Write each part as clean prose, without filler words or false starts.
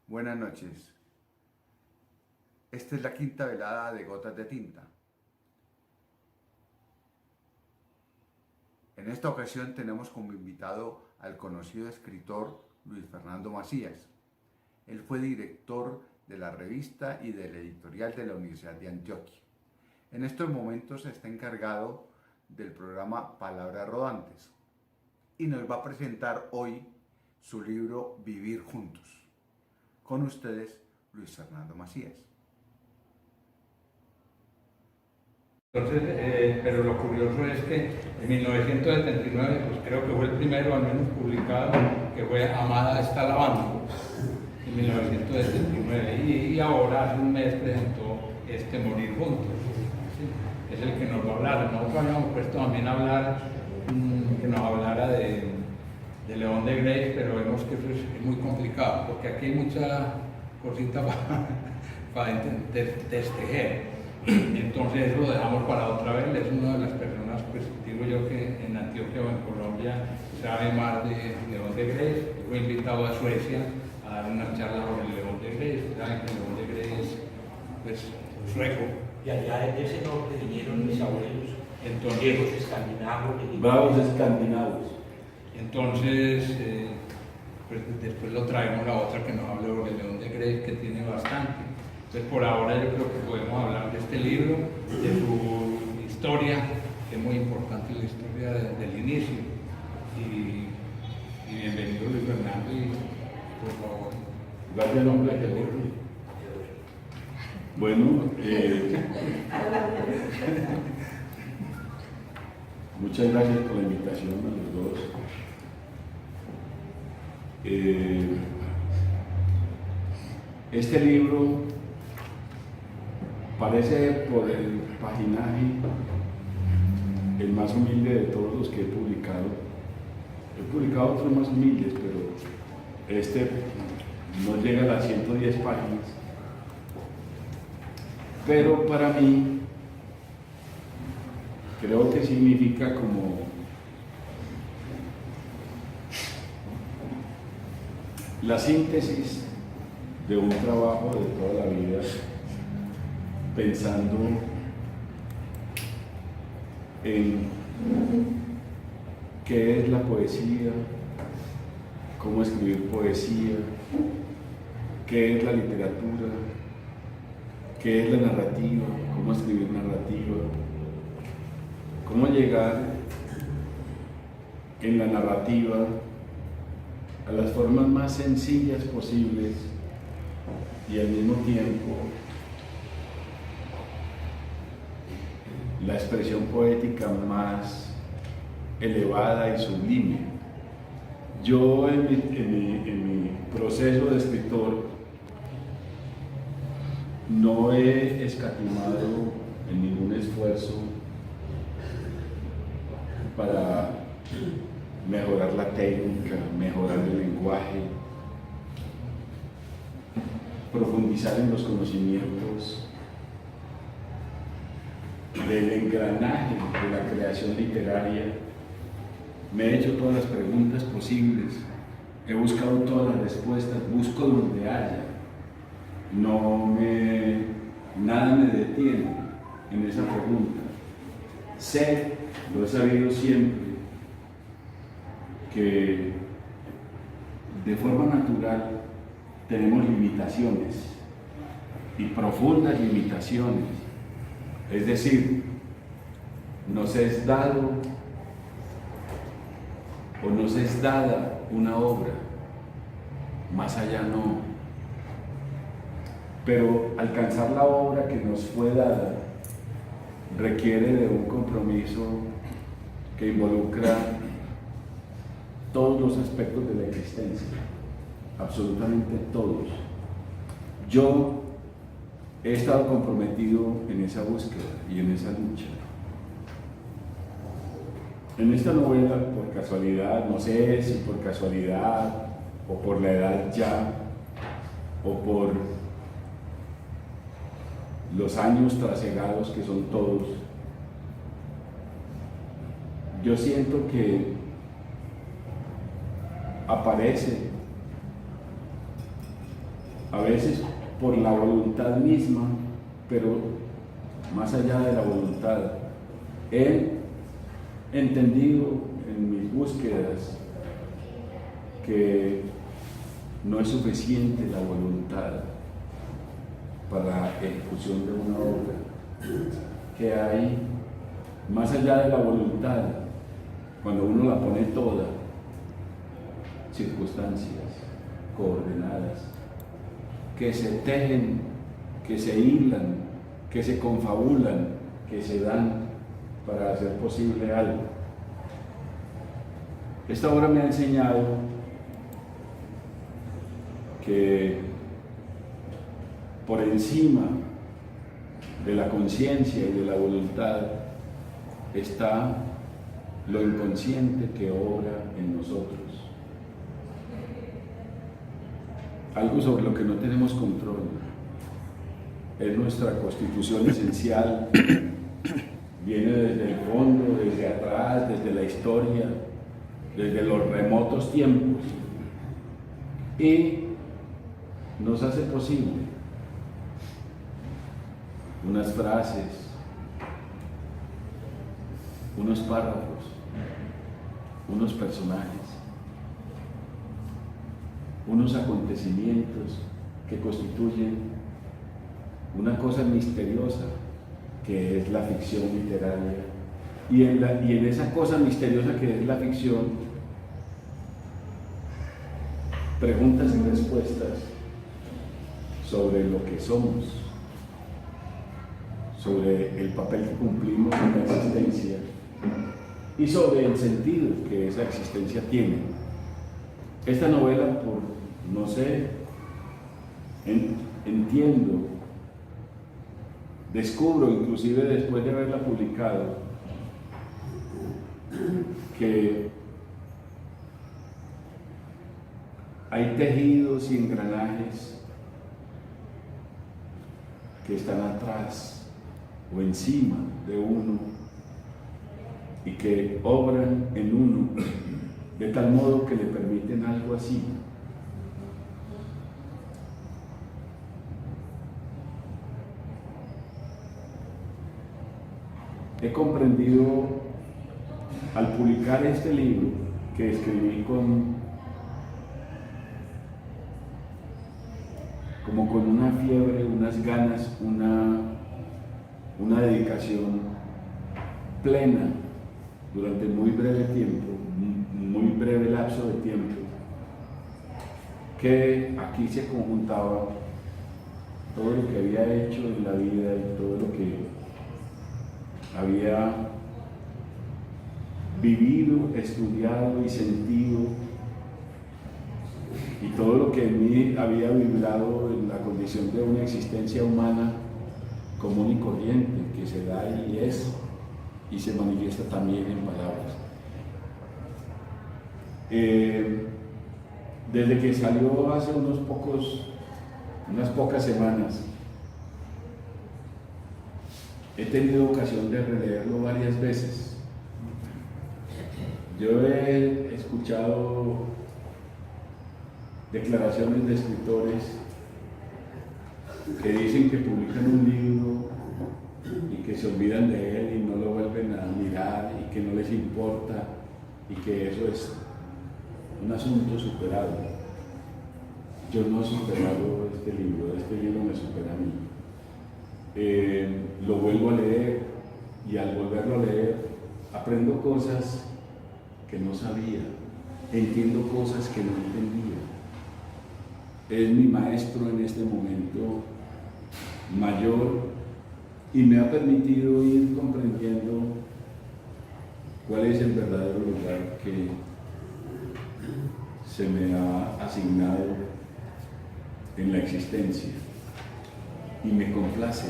Buenas noches. Esta es la quinta velada de Gotas de Tinta. En esta ocasión tenemos como invitado al conocido escritor Luis Fernando Macías. Él fue director de la revista y del editorial de la Universidad de Antioquia. En estos momentos está encargado del programa Palabras Rodantes y nos va a presentar hoy su libro Vivir Juntos. Con ustedes, Luis Fernando Macías. Entonces, pero lo curioso es que en 1979, pues creo que fue el primero, al menos publicado, que fue Amada está lavando, en 1979, y ahora hace un mes presentó Morir Juntos, ¿sí? Es el que nos va a hablar. Nosotros habíamos puesto también a hablar, que nos hablara de León de Greiff, pero vemos que eso es muy complicado, porque aquí hay mucha cosita para testejer. Entonces eso lo dejamos para otra vez. Es una de las personas, pues digo yo, que en Antioquia o en Colombia sabe más de León de Greiff. Fue invitado a Suecia a dar una charla sobre León de Greiff. Saben que León de Greiff es, pues, sueco. Y allá de ese norte vinieron mis abuelos, viejos escandinavos. Bravos escandinavos. Entonces, pues después lo traemos a otra que nos hable sobre León de Greiff, que tiene bastante. Entonces, por ahora yo creo que podemos hablar de este libro, de su historia, que es muy importante, la historia del inicio. Y bienvenido, Luis Fernando, y por favor. Gracias, hombre, que bueno, muchas gracias por la invitación a los dos. Este libro parece, por el paginaje, el más humilde de todos los que he publicado. He publicado otros más humildes, pero este no llega a las 110 páginas. Pero para mí, creo que significa como la síntesis de un trabajo de toda la vida, pensando en qué es la poesía, cómo escribir poesía, qué es la literatura, qué es la narrativa, cómo escribir narrativa, cómo llegar en la narrativa a las formas más sencillas posibles y al mismo tiempo la expresión poética más elevada y sublime. Yo en mi proceso de escritor no he escatimado en ningún esfuerzo para mejorar la técnica, mejorar el lenguaje, profundizar en los conocimientos del engranaje de la creación literaria. Me he hecho todas las preguntas posibles, he buscado todas las respuestas, busco donde haya. Nada me detiene en esa pregunta. Sé, lo he sabido siempre, que de forma natural tenemos limitaciones y profundas limitaciones. Es decir, nos es dado o nos es dada una obra, más allá no. Pero alcanzar la obra que nos fue dada requiere de un compromiso que involucra todos los aspectos de la existencia, absolutamente todos. Yo he estado comprometido en esa búsqueda y en esa lucha. En esta novela, por casualidad, no sé si por casualidad o por la edad ya, o por los años trasegados que son todos, yo siento que aparece a veces por la voluntad misma, pero más allá de la voluntad, he entendido en mis búsquedas que no es suficiente la voluntad para la ejecución de una obra, que hay más allá de la voluntad, cuando uno la pone toda, circunstancias coordenadas que se tejen, que se hilan, que se confabulan, que se dan para hacer posible algo. Esta obra me ha enseñado que por encima de la conciencia y de la voluntad está lo inconsciente que obra en nosotros. Algo sobre lo que no tenemos control. Es nuestra constitución esencial, viene desde el fondo, desde atrás, desde la historia, desde los remotos tiempos, y nos hace posible unas frases, unos párrafos, unos personajes, unos acontecimientos que constituyen una cosa misteriosa que es la ficción literaria, y en esa cosa misteriosa que es la ficción, preguntas y respuestas sobre lo que somos, sobre el papel que cumplimos en la existencia y sobre el sentido que esa existencia tiene. Esta novela, por no sé, entiendo, descubro, inclusive después de haberla publicado, que hay tejidos y engranajes que están atrás o encima de uno y que obran en uno de tal modo que le permiten algo así. He comprendido al publicar este libro, que escribí como con una fiebre, unas ganas, una dedicación plena durante muy breve tiempo, muy breve lapso de tiempo, que aquí se conjuntaba todo lo que había hecho en la vida y todo lo que había vivido, estudiado y sentido, y todo lo que en mí había vibrado en la condición de una existencia humana común y corriente, que se da y es, y se manifiesta también en palabras. Desde que salió hace unas pocas semanas, he tenido ocasión de releerlo varias veces. Yo he escuchado declaraciones de escritores que dicen que publican un libro y que se olvidan de él y no lo vuelven a mirar y que no les importa y que eso es un asunto superado. Yo no he superado este libro me supera a mí. Lo vuelvo a leer y al volverlo a leer aprendo cosas que no sabía, entiendo cosas que no entendía. Es mi maestro en este momento mayor y me ha permitido ir comprendiendo cuál es el verdadero lugar que se me ha asignado en la existencia, y me complace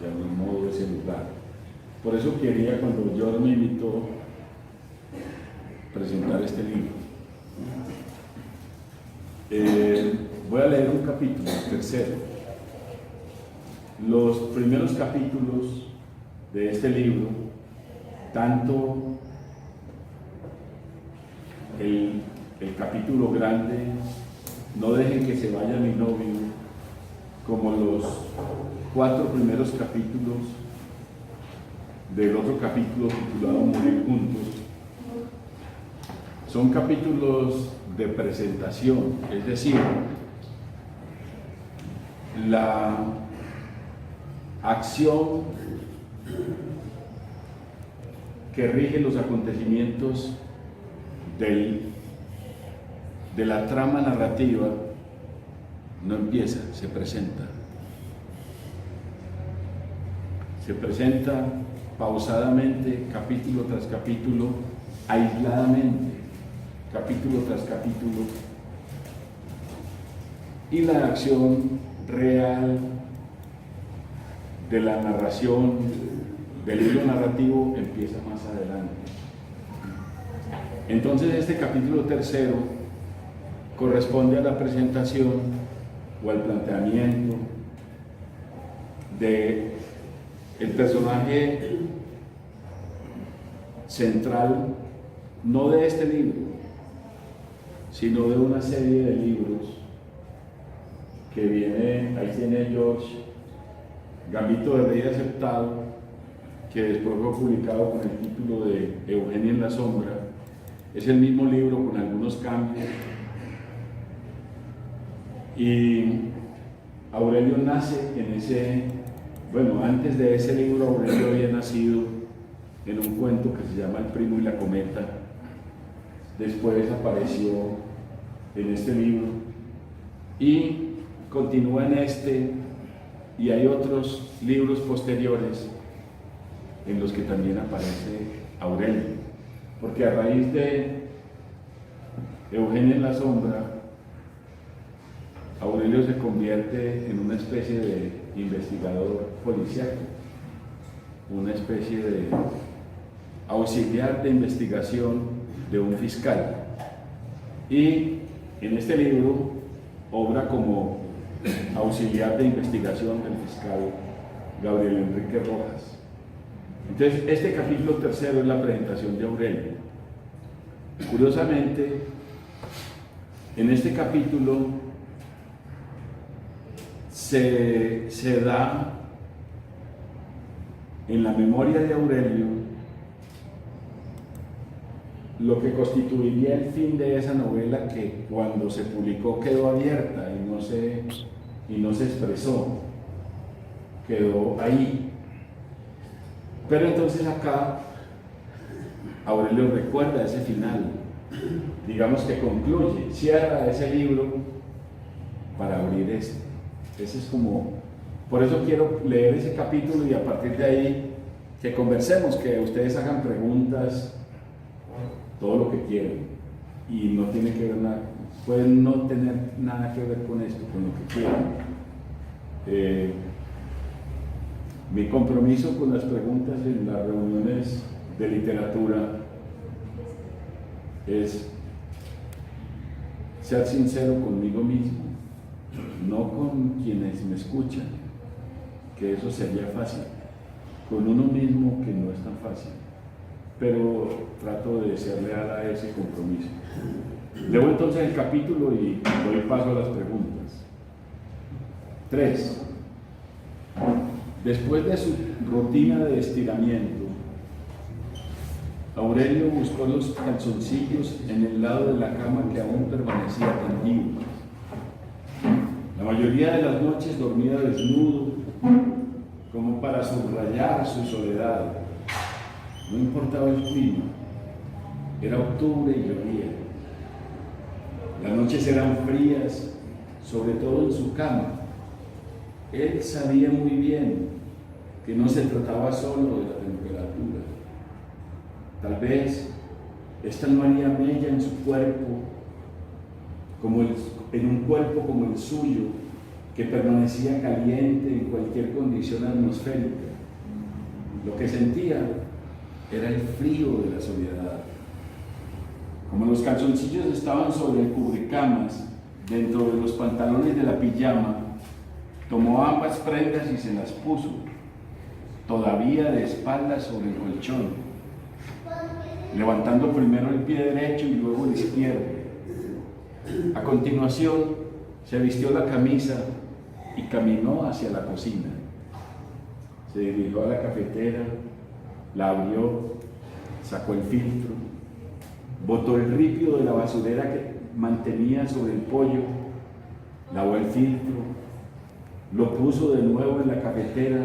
de algún modo ese lugar. Por eso quería, cuando George me invitó, presentar este libro. Voy a leer un capítulo, el tercero. Los primeros capítulos de este libro, tanto el capítulo grande, No dejen que se vaya mi novio, como los 4 primeros capítulos del otro capítulo titulado Morir Juntos. Son capítulos de presentación, es decir, la acción que rige los acontecimientos de la trama narrativa no empieza, se presenta. Se presenta pausadamente, capítulo tras capítulo, aisladamente, capítulo tras capítulo, y la acción real de la narración, del hilo narrativo, empieza más adelante. Entonces este capítulo tercero corresponde a la presentación o al planteamiento de el personaje central, no de este libro, sino de una serie de libros que viene, ahí tiene George, Gambito de Rey Aceptado, que después fue publicado con el título de Eugenia en la Sombra. Es el mismo libro con algunos cambios. Y Aurelio nace en ese, bueno, antes de ese libro Aurelio había nacido en un cuento que se llama El Primo y la Cometa. Después apareció en este libro y continúa en este, y hay otros libros posteriores en los que también aparece Aurelio, porque a raíz de Eugenia en la Sombra, Aurelio se convierte en una especie de investigador policíaco, una especie de auxiliar de investigación de un fiscal, y en este libro obra como auxiliar de investigación del fiscal Gabriel Enrique Rojas. Entonces, este capítulo tercero es la presentación de Aurelio. Curiosamente, en este capítulo se da en la memoria de Aurelio lo que constituiría el fin de esa novela, que cuando se publicó quedó abierta y no se expresó, quedó ahí. Pero entonces acá Aurelio recuerda ese final, digamos que concluye, cierra ese libro para abrir este. Ese es como, por eso quiero leer ese capítulo y a partir de ahí que conversemos, que ustedes hagan preguntas, todo lo que quieran, y no tiene que ver nada, pueden no tener nada que ver con esto, con lo que quieran. Mi compromiso con las preguntas en las reuniones de literatura es ser sincero conmigo mismo, no con quienes me escuchan, que eso sería fácil, con uno mismo, que no es tan fácil, pero trato de ser leal a ese compromiso. Leo entonces el capítulo y doy paso a las preguntas. 3. Después de su rutina de estiramiento, Aurelio buscó los calzoncillos en el lado de la cama que aún permanecía tendido. La mayoría de las noches dormía desnudo, como para subrayar su soledad. No importaba el clima, era octubre y llovía. Las noches eran frías, sobre todo en su cama. Él sabía muy bien que no se trataba solo de la temperatura. Tal vez esta no haría mella en su cuerpo, en un cuerpo como el suyo, que permanecía caliente en cualquier condición atmosférica. Lo que sentía era el frío de la soledad. Como los calzoncillos estaban sobre el cubrecamas, dentro de los pantalones de la pijama, tomó ambas prendas y se las puso, todavía de espaldas sobre el colchón, levantando primero el pie derecho y luego el izquierdo. A continuación, se vistió la camisa y caminó hacia la cocina. Se dirigió a la cafetera, la abrió, sacó el filtro, botó el ripio de la basurera que mantenía sobre el pollo, lavó el filtro, lo puso de nuevo en la cafetera,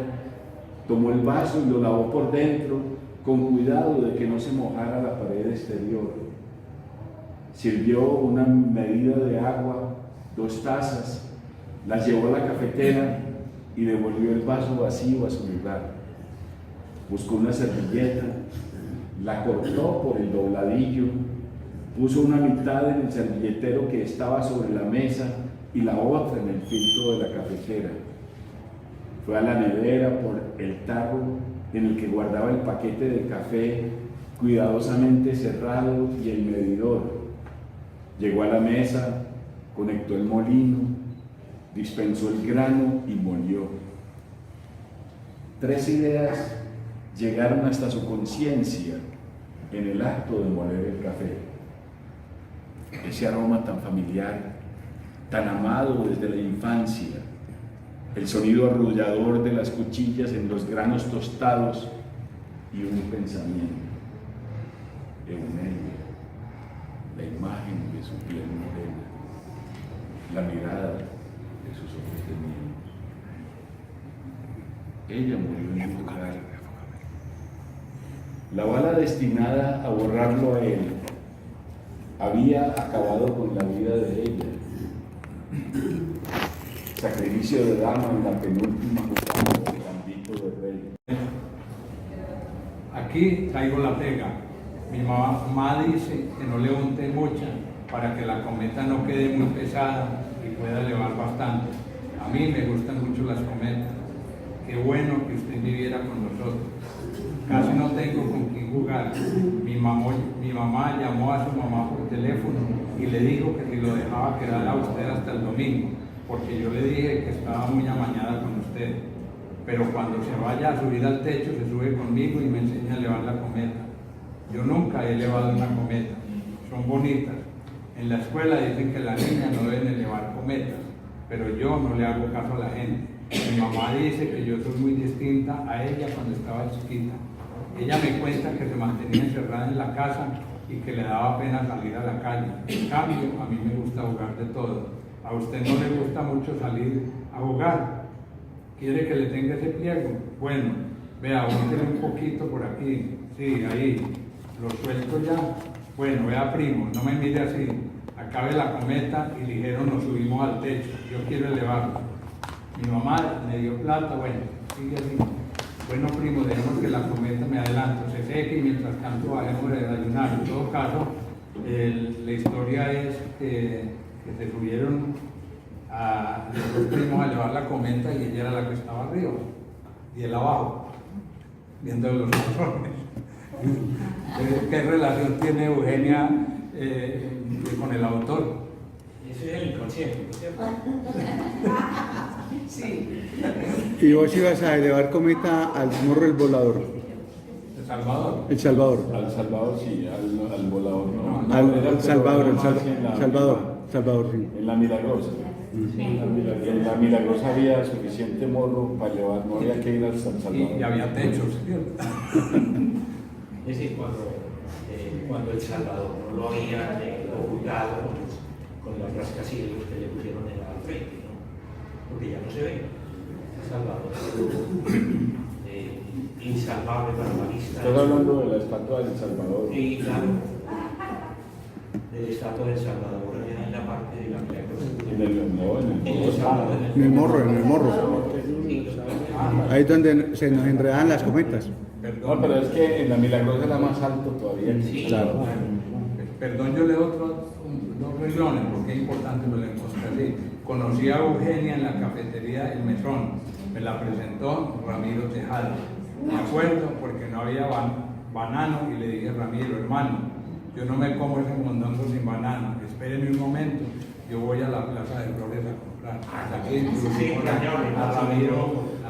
tomó el vaso y lo lavó por dentro, con cuidado de que no se mojara la pared exterior. Sirvió una medida de agua, 2 tazas, las llevó a la cafetera y devolvió el vaso vacío a su lugar. Buscó una servilleta, la cortó por el dobladillo, puso una mitad en el servilletero que estaba sobre la mesa y la otra en el filtro de la cafetera. Fue a la nevera por el tarro en el que guardaba el paquete de café cuidadosamente cerrado y el medidor. Llegó a la mesa, conectó el molino, dispensó el grano y molió. 3 ideas llegaron hasta su conciencia en el acto de moler el café. Ese aroma tan familiar, tan amado desde la infancia, el sonido arrullador de las cuchillas en los granos tostados y un pensamiento. Eugenia, la imagen de su piel morena, la mirada de sus ojos de niños. Ella murió en su lugar. La bala destinada a borrarlo a él había acabado con la vida de ella. Sacrificio de dama en la penúltima jugada del gambito de rey. Aquí traigo la pega. Mi mamá dice que no le unte mucha para que la cometa no quede muy pesada y pueda elevar bastante. A mí me gustan mucho las cometas. Qué bueno que usted viviera con nosotros. Casi no tengo con quién jugar. Mi mamá llamó a su mamá por teléfono y le dijo que si lo dejaba quedar a usted hasta el domingo, porque yo le dije que estaba muy amañada con usted. Pero cuando se vaya a subir al techo, se sube conmigo y me enseña a elevar la cometa. Yo nunca he elevado una cometa. Son bonitas. En la escuela dicen que las niñas no deben elevar cometas, pero yo no le hago caso a la gente. Mi mamá dice que yo soy muy distinta a ella cuando estaba chiquita. Ella me cuenta que se mantenía encerrada en la casa y que le daba pena salir a la calle. En cambio, a mí me gusta jugar de todo. A usted no le gusta mucho salir a jugar. ¿Quiere que le tenga ese pliego? Bueno, vea, búsquele un poquito por aquí. Sí, ahí. Lo suelto ya. Bueno, vea, primo, no me mire así. Acabe la cometa y ligero nos subimos al techo. Yo quiero elevarlo. Mi mamá me dio plata, bueno, sigue así. Bueno, primo, dejemos que la cometa me adelanto, se seque y mientras tanto bajemos a desayunar. En todo caso, la historia es que se subieron a los 2 primos a elevar la cometa y ella era la que estaba arriba y él abajo, viendo los patrones. ¿Qué relación tiene Eugenia con el autor? Ese es el inconsciente, ¿no es cierto? Sí. Y vos ibas a elevar cometa al morro El Volador. ¿El Salvador? El Salvador. Al Salvador sí, al volador no. Al Salvador, Salvador, Salvador, sí. en la Milagrosa. En la Milagrosa había suficiente morro para llevar, no había que ir al San Salvador. Y había techos, ¿cierto? Es decir, cuando El Salvador no lo había ocultado con los rascacielos que le pusieron en la frente, ¿no? Porque ya no se ve. El Salvador insalvable para la vista. Estoy hablando de la estatua del Salvador. Sí, claro. De la estatua del Salvador allá en la parte de la Milagrosa. En el morro. Ahí es donde se nos enredan las cometas. No, pero es que en la Milagrosa era más alto todavía. Sí, Claro. Perdón, yo leo dos renglones porque es importante lo leemos así. Conocí a Eugenia en la cafetería El Mesón. Me la presentó Ramiro Tejada. Me acuerdo porque no había banano y le dije, Ramiro, hermano, yo no me como ese mondongo sin banano. Espérenme un momento, yo voy a la Plaza de Flores a comprar. Hasta aquí inclusive a Ramiro.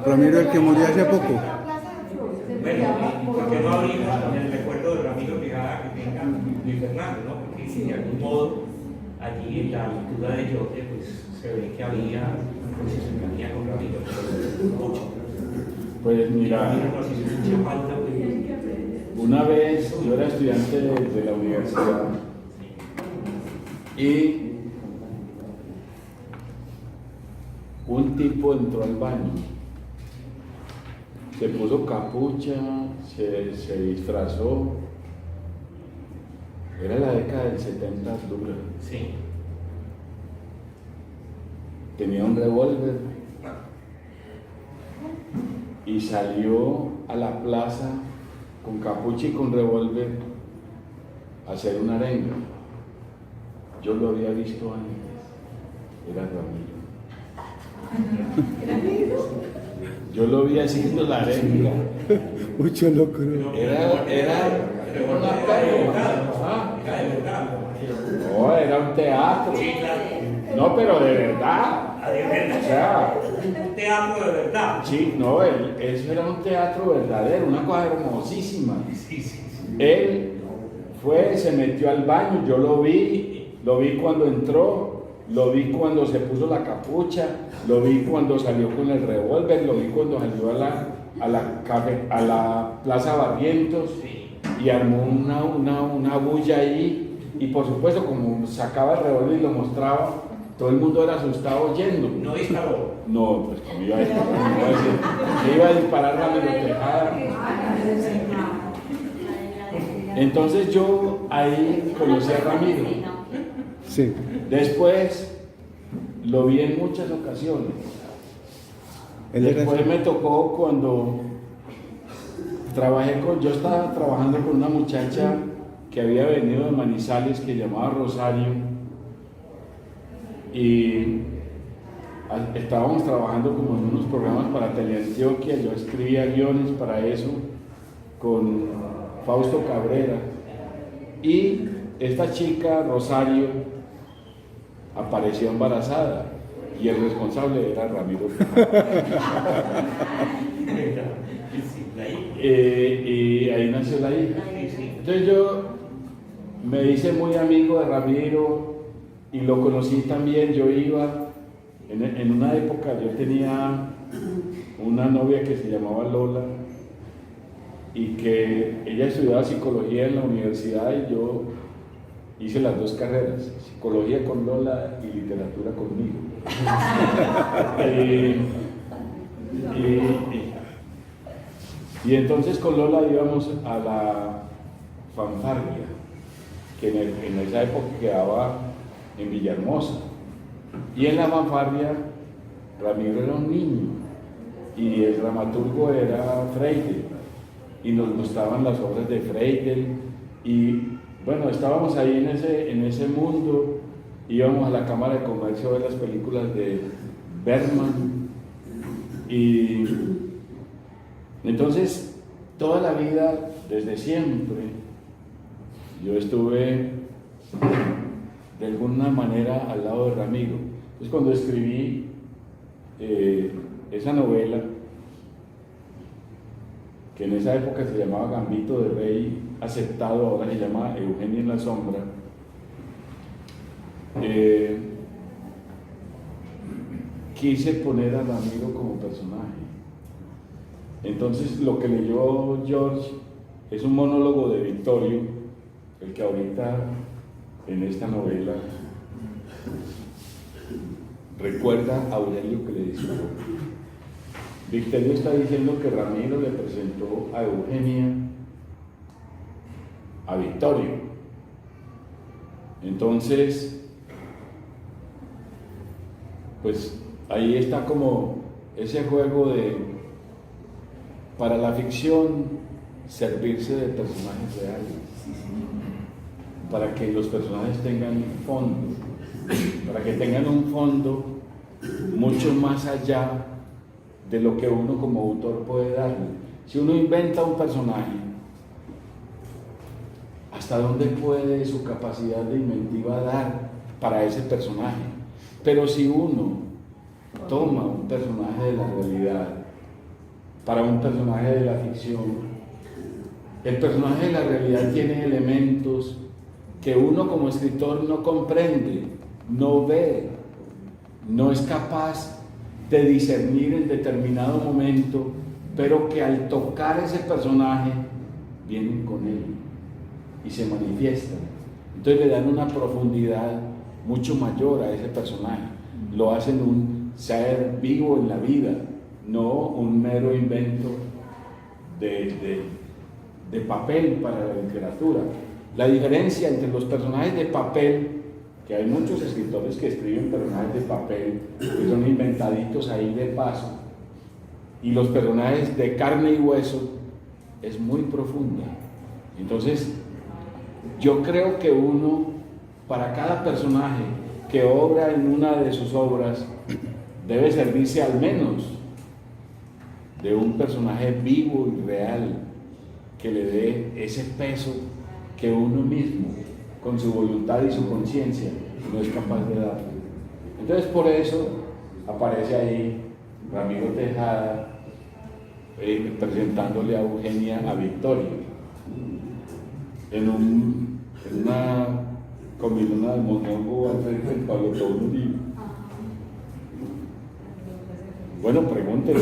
Ramiro, el que murió hace poco. Bueno, ¿por qué no abrimos con el recuerdo de Ramiro Tejada que tenga Luis Fernando, ¿no? Porque de algún modo allí en la altura de Yote, pues se ve que había pues, cercanía con Ramiro, pero mucho. Pues mira, Ramiro nos hizo mucha falta, pues. una vez yo era estudiante de la universidad y un tipo entró al baño, se puso capucha, se disfrazó, era la década del 70 dura, Sí. tenía un revólver y salió a la plaza con capucha y con revólver a hacer una arenga. Yo lo había visto antes, era Ramiro. Yo lo vi haciendo la arenga. Mucho loco. Era una ¿Ah? Era de verdad. no, era un teatro. Sí, claro. No, pero de verdad. Ah, de verdad. O sea, Un teatro de verdad. sí, no, eso era un teatro verdadero, una cosa hermosísima. Sí, sí, sí. Él fue, se metió al baño, yo lo vi cuando entró, lo vi cuando se puso la capucha, lo vi cuando salió con el revólver, lo vi cuando salió a la Plaza Barrientos y armó una bulla ahí. Y por supuesto, como sacaba el revólver y lo mostraba, todo el mundo era asustado oyendo. No disparó. No, pues como iba a disparar, se iba a disparar Ramiro Tejada. Entonces yo ahí conocí a Ramiro. Sí. Después lo vi en muchas ocasiones. Después me tocó cuando yo estaba trabajando con una muchacha que había venido de Manizales que llamaba Rosario y estábamos trabajando como en unos programas para Teleantioquia, yo escribía guiones para eso con Fausto Cabrera y esta chica Rosario apareció embarazada y el responsable era Ramiro. Y ahí nació la hija. Entonces yo me hice muy amigo de Ramiro y lo conocí también. Yo iba, en una época yo tenía una novia que se llamaba Lola y que ella estudiaba psicología en la universidad y yo hice las dos carreras, psicología con Lola y literatura conmigo. Y entonces con Lola íbamos a la fanfarria, que en esa época quedaba en Villahermosa. Y en la fanfarria Ramiro era un niño y el dramaturgo era Freire y nos gustaban las obras de Freire y bueno, estábamos ahí en ese mundo, íbamos a la Cámara de Comercio a ver las películas de Bergman y entonces toda la vida, desde siempre, yo estuve de alguna manera al lado de Ramiro. Entonces cuando escribí esa novela, que en esa época se llamaba Gambito de Rey aceptado, ahora se llama Eugenia en la sombra, quise poner a Ramiro como personaje. Entonces lo que leyó George es un monólogo de Vittorio, el que ahorita en esta novela recuerda a Aurelio que le dice. Victorio está diciendo que Ramiro le presentó a Eugenia a Vittorio. Entonces, pues ahí está como ese juego de, para la ficción, servirse de personajes reales, para que los personajes tengan fondo, para que tengan un fondo mucho más allá de lo que uno como autor puede darle. Si uno inventa un personaje, ¿hasta dónde puede su capacidad de inventiva dar para ese personaje? Pero si uno toma un personaje de la realidad para un personaje de la ficción, el personaje de la realidad tiene elementos que uno como escritor no comprende, no ve, no es capaz de discernir en determinado momento, pero que al tocar ese personaje vienen con él y se manifiestan. Entonces le dan una profundidad mucho mayor a ese personaje, lo hacen un ser vivo en la vida, no un mero invento de papel para la literatura. La diferencia entre los personajes de papel, que hay muchos escritores que escriben personajes de papel, que son inventaditos ahí de paso, y los personajes de carne y hueso, es muy profunda. Entonces, yo creo que uno, para cada personaje que obra en una de sus obras, debe servirse al menos de un personaje vivo y real, que le dé ese peso que uno mismo, con su voluntad y su conciencia, no es capaz de dar. Entonces, por eso aparece ahí Ramiro Tejada presentándole a Eugenia a Victoria en una comilona de monólogo al frente del Pablo Uribe. Bueno, pregúntele.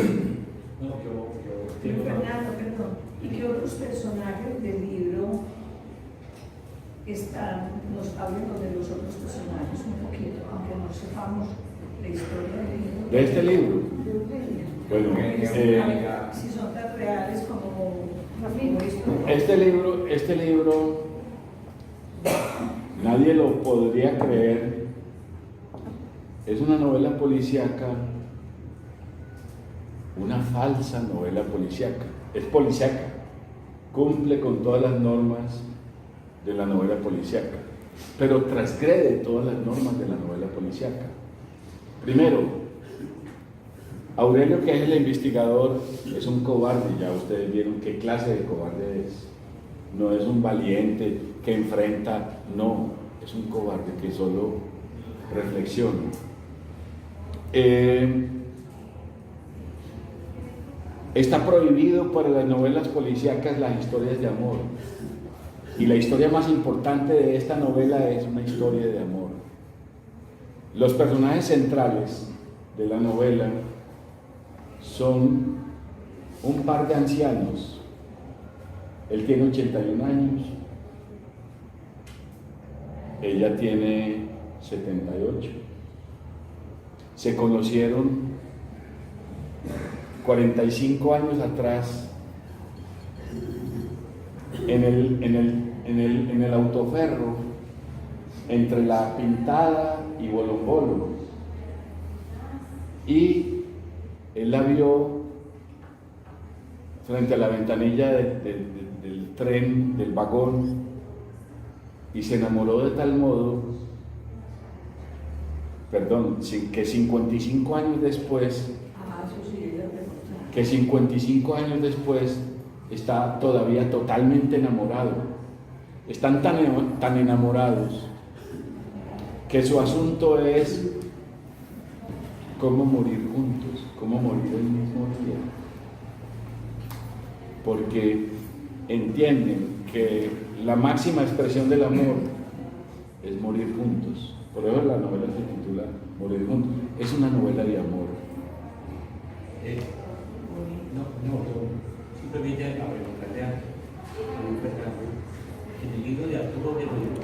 Fernando, perdón. ¿Y qué otros personajes del libro nos hablan de los otros personajes un poquito, aunque no sepamos la historia del libro? ¿De este libro? De Eugenia. Bueno, si son tan reales como esto. Este libro, nadie lo podría creer. Es una novela policíaca, una falsa novela policíaca. Es policíaca, cumple con todas las normas de la novela policíaca, pero transgrede todas las normas de la novela policíaca. Primero, Aurelio, que es el investigador, es un cobarde. Ya ustedes vieron qué clase de cobarde es. No es un valiente que enfrenta, no, es un cobarde que solo reflexiona. Está prohibido para las novelas policíacas las historias de amor. Y la historia más importante de esta novela es una historia de amor. Los personajes centrales de la novela son un par de ancianos. Él tiene 81 años, ella tiene 78. Se conocieron 45 años atrás en el autoferro entre La Pintada y Bolombolo, y él la vio frente a la ventanilla del tren, del vagón, y se enamoró de tal modo, que 55 años después, está todavía totalmente enamorado. Están tan enamorados que su asunto es cómo morir juntos, cómo morir el mismo día. Porque entienden que la máxima expresión del amor es morir juntos. Por eso la novela se titula Morir juntos. Es una novela de amor. Yo simplemente a preguntarle a Fernando, en el libro de Arturo Guerrero,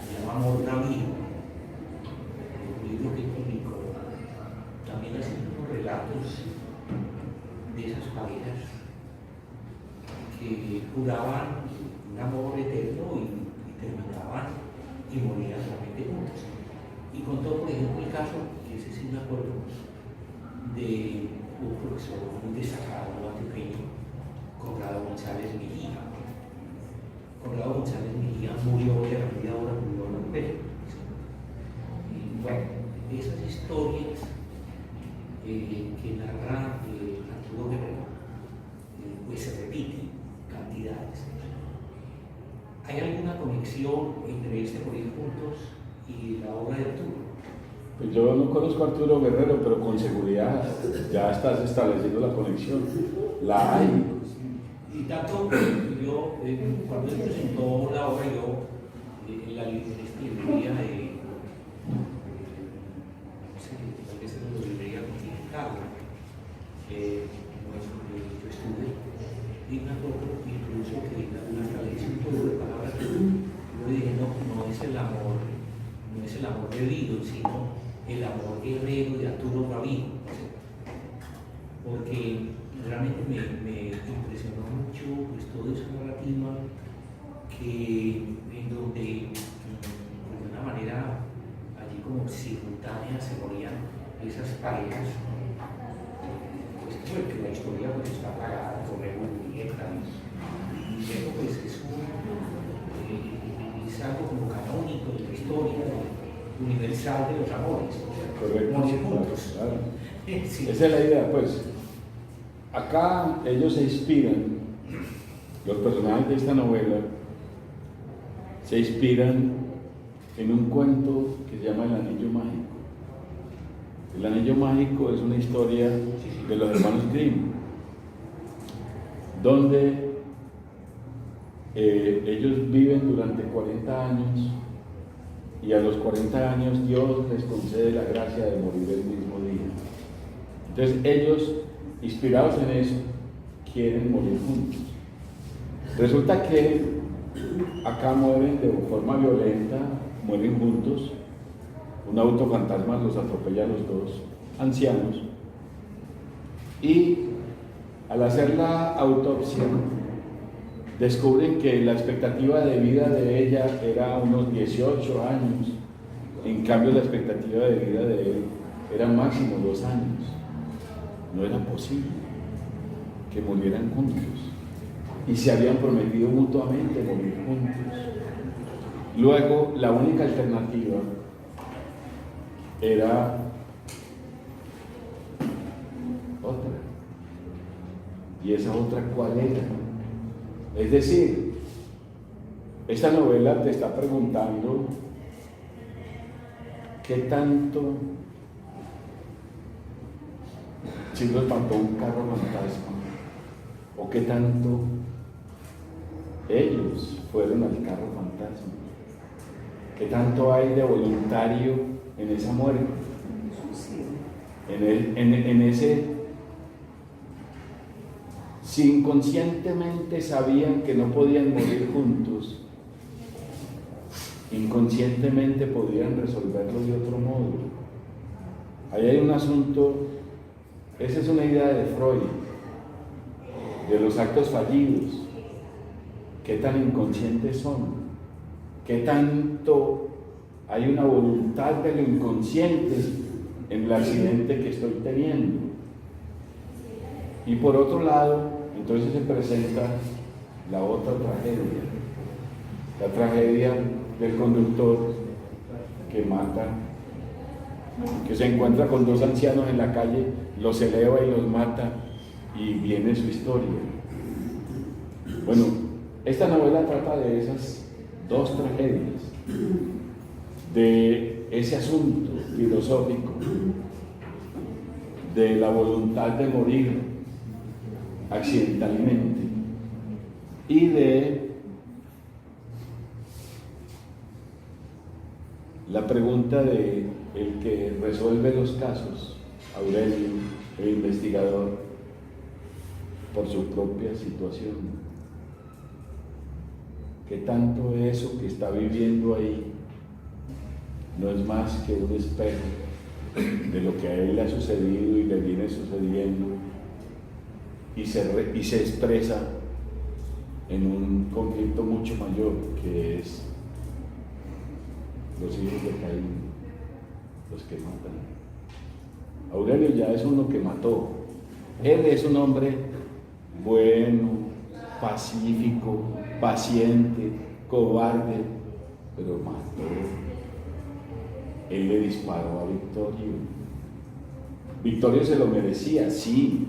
se llama Amor Navío, un libro que publicó, también hace unos relatos de esas parejas que juraban un amor eterno y terminaban y morían solamente juntos. Y contó, por ejemplo, el caso, que ese sí me acuerdo, de un profesor muy destacado antioqueño, Conrado González Mejía. Conrado González Mejía murió y a la media hora murió la mujer. Y bueno, esas historias que narra Arturo Guerrero, pues se repiten cantidades. ¿Hay alguna conexión entre este Morir Juntos y la obra de Arturo? Pues yo no conozco a Arturo Guerrero, pero con seguridad ya estás estableciendo la conexión. La hay. Y tanto, yo, cuando él presentó la obra, yo en esta librería de, no sé, tal vez en la librería Continental, bueno, yo estuve y me acuerdo incluso que hasta le hice un juego de palabras que yo le dije, no es el amor, no es el amor bebido, sino el amor guerrero de Arturo Rabino, porque realmente me impresionó mucho pues, toda esa narrativa en donde de una manera allí como simultánea se morían esas parejas, pues que la historia pues, está plagada por revueltas y eso pues es algo como canónico de la historia universal de los amores, Correcto. morir juntos. Claro. Sí. Esa es la idea, pues. Acá ellos se inspiran, los personajes de esta novela se inspiran en un cuento que se llama El Anillo Mágico. El Anillo Mágico es una historia de los hermanos Grimm, donde ellos viven durante 40 años y a los 40 años Dios les concede la gracia de morir el mismo día. Entonces ellos, inspirados en eso, quieren morir juntos. Resulta que acá mueren de forma violenta, mueren juntos, un auto fantasma los atropella a los dos ancianos y al hacer la autopsia descubren que la expectativa de vida de ella era unos 18 años, en cambio la expectativa de vida de él era máximo 2 años. No era posible que murieran juntos y se habían prometido mutuamente morir juntos. Luego, la única alternativa era otra. ¿Y esa otra cuál era? Es decir, esta novela te está preguntando qué tanto si los mató un carro fantasma o qué tanto ellos fueron al carro fantasma, qué tanto hay de voluntario en esa muerte, en ese, si inconscientemente sabían que no podían morir juntos, inconscientemente podían resolverlo de otro modo. Ahí hay un asunto. Esa es una idea de Freud, de los actos fallidos. ¿Qué tan inconscientes son? ¿Qué tanto hay una voluntad de lo inconsciente en el accidente que estoy teniendo? Y por otro lado, entonces se presenta la otra tragedia, la tragedia del conductor que mata, que se encuentra con 2 ancianos en la calle, los eleva y los mata, y viene su historia. Bueno, esta novela trata de esas 2 tragedias, de ese asunto filosófico, de la voluntad de morir accidentalmente y de la pregunta de el que resuelve los casos, Aurelio, el investigador, por su propia situación. ¿Qué tanto eso que está viviendo ahí no es más que un espejo de lo que a él le ha sucedido y le viene sucediendo y se expresa en un conflicto mucho mayor que es los hijos de Caín, los que matan? Aurelio ya es uno que mató. Él es un hombre bueno, pacífico, paciente, cobarde, pero mató. Él le disparó a Victorio. Victorio se lo merecía, sí,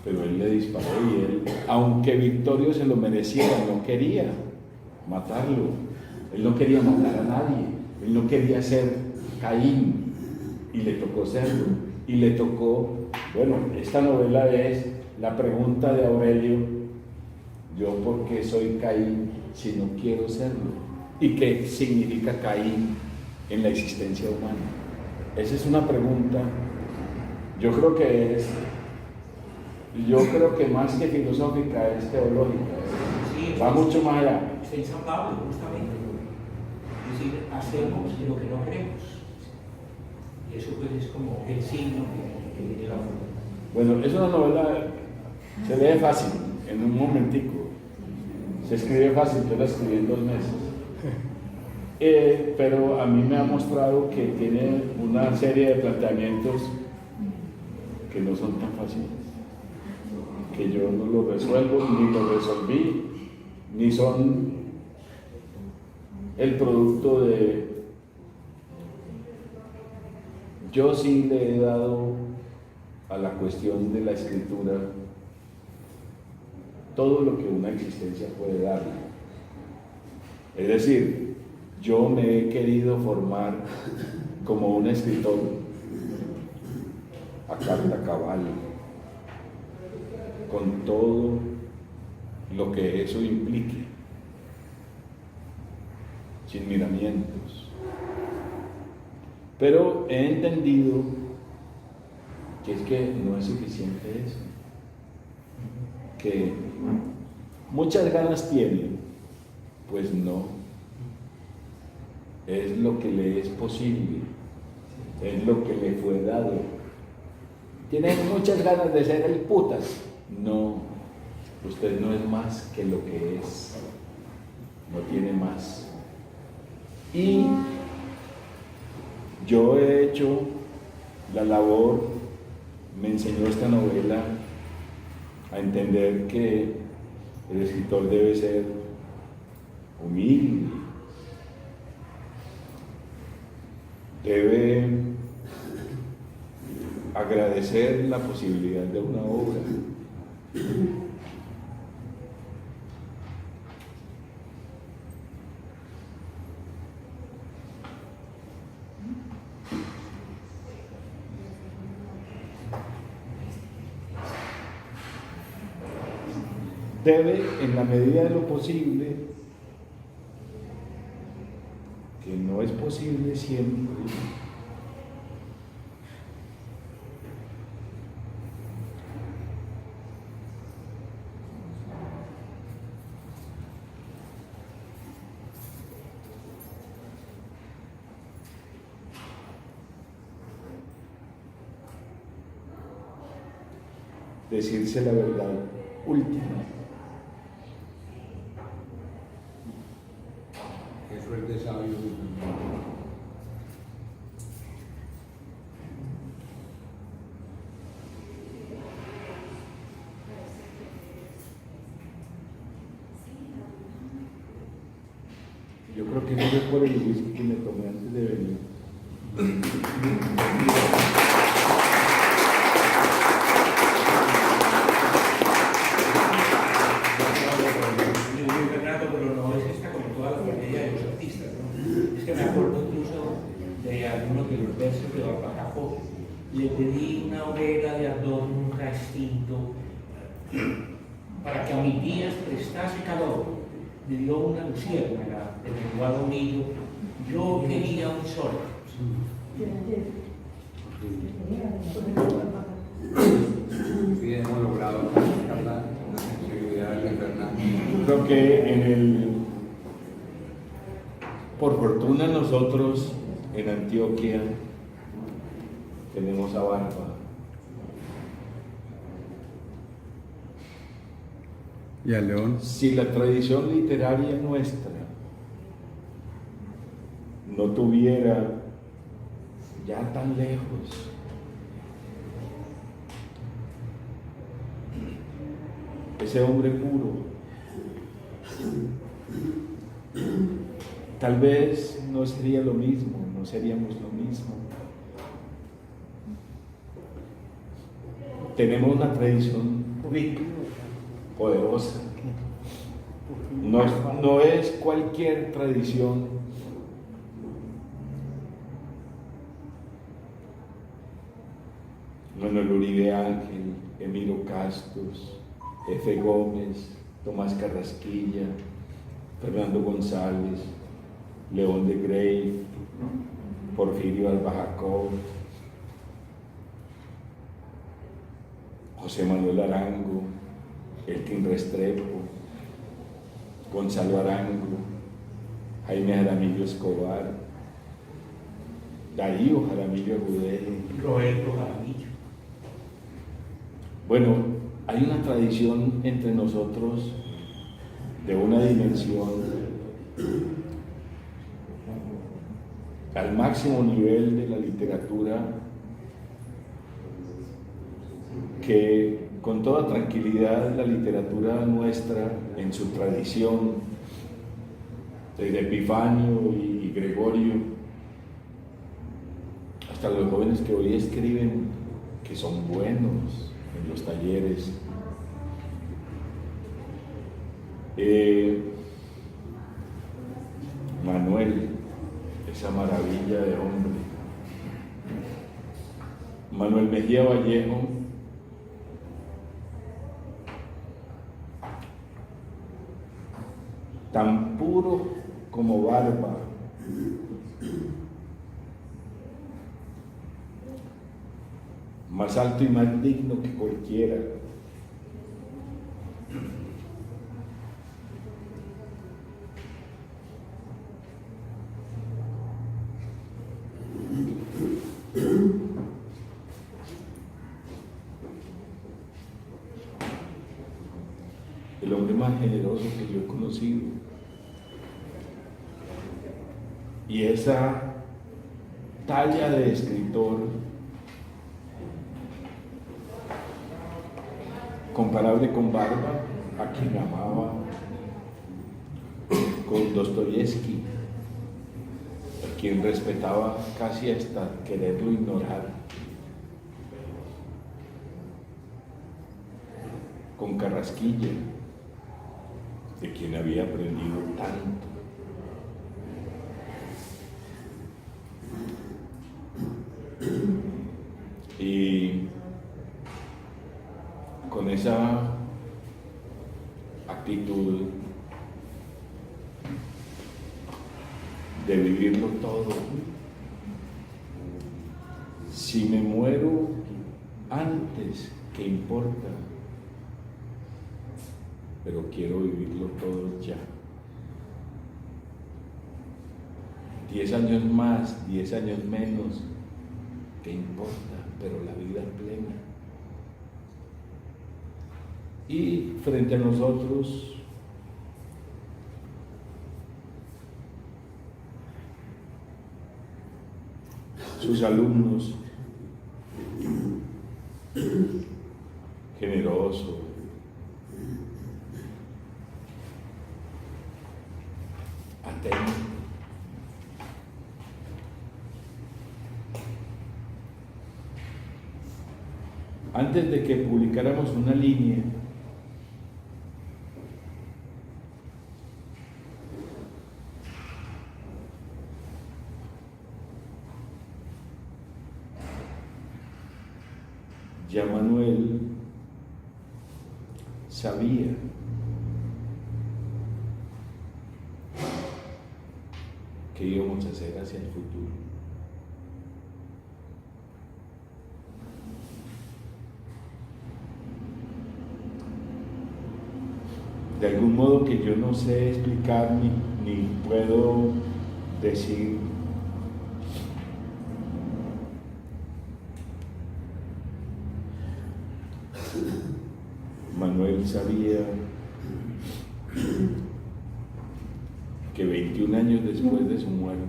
pero él le disparó y él, aunque Victorio se lo mereciera, no quería matarlo. Él no quería matar a nadie, él no quería ser Caín, y le tocó serlo, y le tocó, bueno, esta novela es la pregunta de Aurelio, ¿yo por qué soy Caín si no quiero serlo? ¿Y qué significa Caín en la existencia humana? Esa es una pregunta, yo creo que más que filosófica es teológica, Sí, va mucho más allá. está en San Pablo, justamente. Es decir, hacemos lo que no queremos. Y eso pues es como el signo que viene la muerte. Bueno, es una novela, se lee fácil, en un momentico. Se escribe fácil, yo la escribí en 2 meses. Pero a mí me ha mostrado que tiene una serie de planteamientos que no son tan fáciles, que yo no los resuelvo, ni los resolví, ni son el producto de... Yo sí le he dado a la cuestión de la escritura todo lo que una existencia puede darle. Es decir, yo me he querido formar como un escritor a carta cabal, con todo lo que eso implique, sin miramientos. Pero he entendido que es que no es suficiente eso, que muchas ganas tiene, pues no, es lo que le es posible, es lo que le fue dado. ¿Tiene muchas ganas de ser el putas? No, usted no es más que lo que es, no tiene más. Y yo he hecho la labor, me enseñó esta novela a entender que el escritor debe ser humilde, debe agradecer la posibilidad de una obra. Debe, en la medida de lo posible, que no es posible siempre, decirse la verdad última. Eso es de sabio. Yo creo que no fue por el whisky que me tomé antes de venir. Fernando, pero no es esta como toda la comedia de los artistas, ¿no? Es que me acuerdo incluso de algunos de los versos de Barbacajo. Le pedí una hoguera de ardor nunca extinto para que a mis días prestase calor. Me dio una luciérnaga de menguado nido. Yo quería un sol. Sí, hemos logrado captar la sensibilidad de Fernando. Creo que por fortuna nosotros en Antioquia tenemos a Barba. Y a León. Si la tradición literaria nuestra no tuviera ya tan lejos ese hombre puro, tal vez no sería lo mismo, no seríamos lo mismo. Tenemos una tradición rica, poderosa. No es cualquier tradición. Manuel Uribe Ángel, Emiro Castos, Efe Gómez, Tomás Carrasquilla, Fernando González, León de Grey, Porfirio Alba Jacob, José Manuel Arango, Elkin Restrepo, Gonzalo Arango, Jaime Jaramillo Escobar, Darío Jaramillo Agudelo, Roberto Jaramillo. Bueno, hay una tradición entre nosotros de una dimensión al máximo nivel de la literatura que con toda tranquilidad la literatura nuestra en su tradición desde Epifanio y Gregorio hasta los jóvenes que hoy escriben que son buenos en los talleres. Manuel, esa maravilla de hombre. Manuel Mejía Vallejo, tan puro como barba, más alto y más digno que cualquiera. El hombre más generoso que yo he conocido. Y esa talla de escritor comparable con Barba, a quien amaba, con Dostoyevsky, a quien respetaba casi hasta quererlo ignorar, con Carrasquilla, de quien había aprendido tanto. Y con esa actitud de vivirlo todo, si me muero antes, ¿qué importa? Pero quiero vivirlo todo ya. 10 años más, 10 años menos, ¿qué importa? Pero la vida plena. Y frente a nosotros, sus alumnos, generoso, atento. Antes de que publicáramos una línea, ya Manuel sabía qué íbamos a hacer hacia el futuro. De algún modo que yo no sé explicar ni puedo decir, Manuel sabía que 21 años después de su muerte,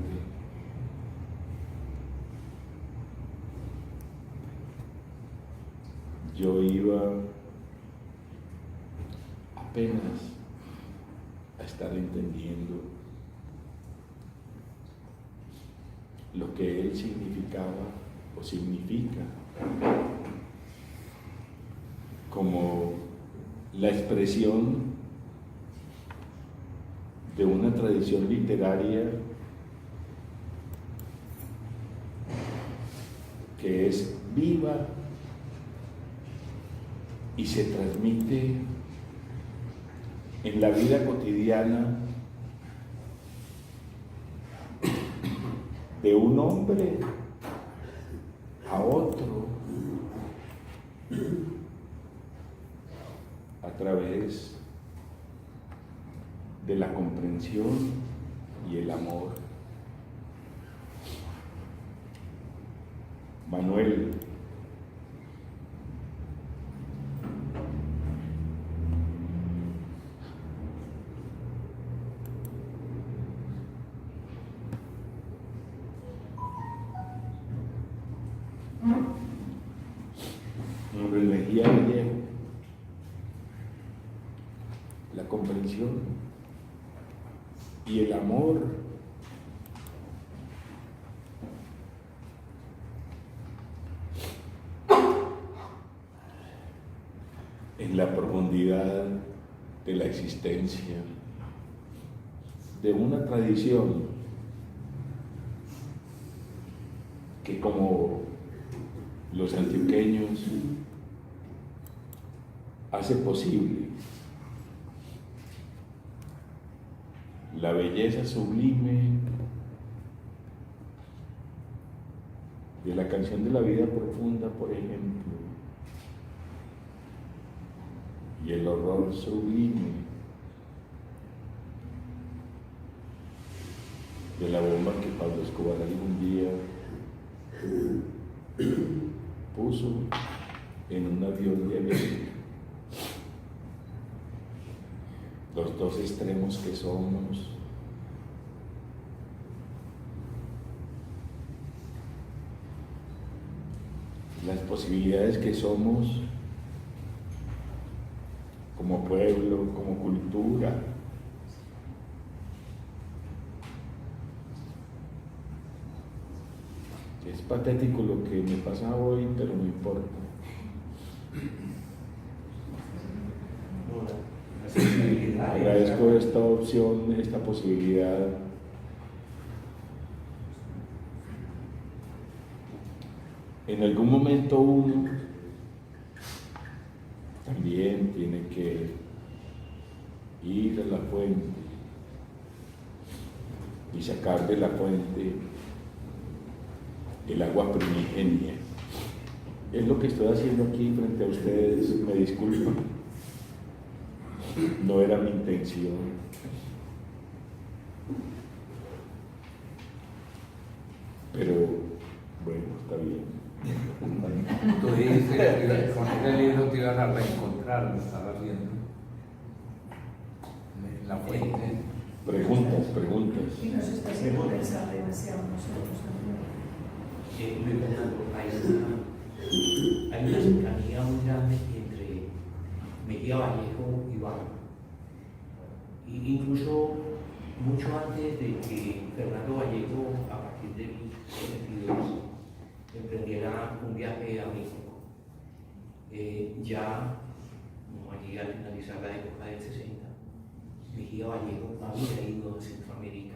yo iba apenas a estar entendiendo lo que él significaba o significa como la expresión de una tradición literaria que es viva y se transmite en la vida cotidiana de un hombre a otro a través de la comprensión y el amor. Manuel, Mejía Vallejo, la comprensión y el amor en la profundidad de la existencia de una tradición que, como los antioqueños, hace posible la belleza sublime de la canción de la vida profunda, por ejemplo, y el horror sublime de la bomba que Pablo Escobar algún día puso en un avión de América. Los dos extremos que somos, las posibilidades que somos como pueblo, como cultura. Es patético lo que me pasa hoy, pero no importa. Agradezco esta opción, esta posibilidad. En algún momento uno también tiene que ir a la fuente y sacar de la fuente el agua primigenia. Es lo que estoy haciendo aquí frente a ustedes, me disculpan. No era mi intención. Pero bueno, está bien. Tú dijiste que con ese libro te ibas a reencontrar, lo estás haciendo. En la fuente. Preguntas. Y nos está haciendo pensar demasiado nosotros también. Muy bueno, hay una cercanía muy grande entre Mejía Vallejo y Barba. Incluso mucho antes de que Fernando Vallejo, a partir del 72, emprendiera un viaje a México, ya allí al finalizar la época del 60, Mejía Vallejo había ido a Centroamérica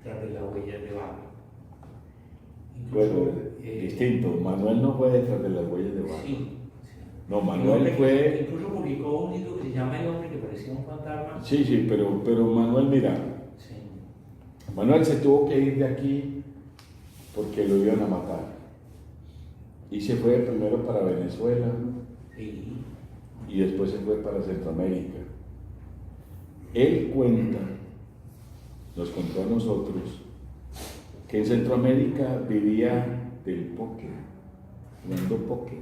tras de las huellas de Barba. Bueno, distinto. Manuel no fue detrás de las huellas de Barba. Sí. No, Manuel fue... Incluso publicó un libro que se llama El hombre que parecía un fantasma. Sí, pero Manuel, mira, Sí. Manuel se tuvo que ir de aquí porque lo iban a matar. Y se fue primero para Venezuela Sí. y después se fue para Centroamérica. Él cuenta, nos contó a nosotros, que en Centroamérica vivía del póker, jugando póker,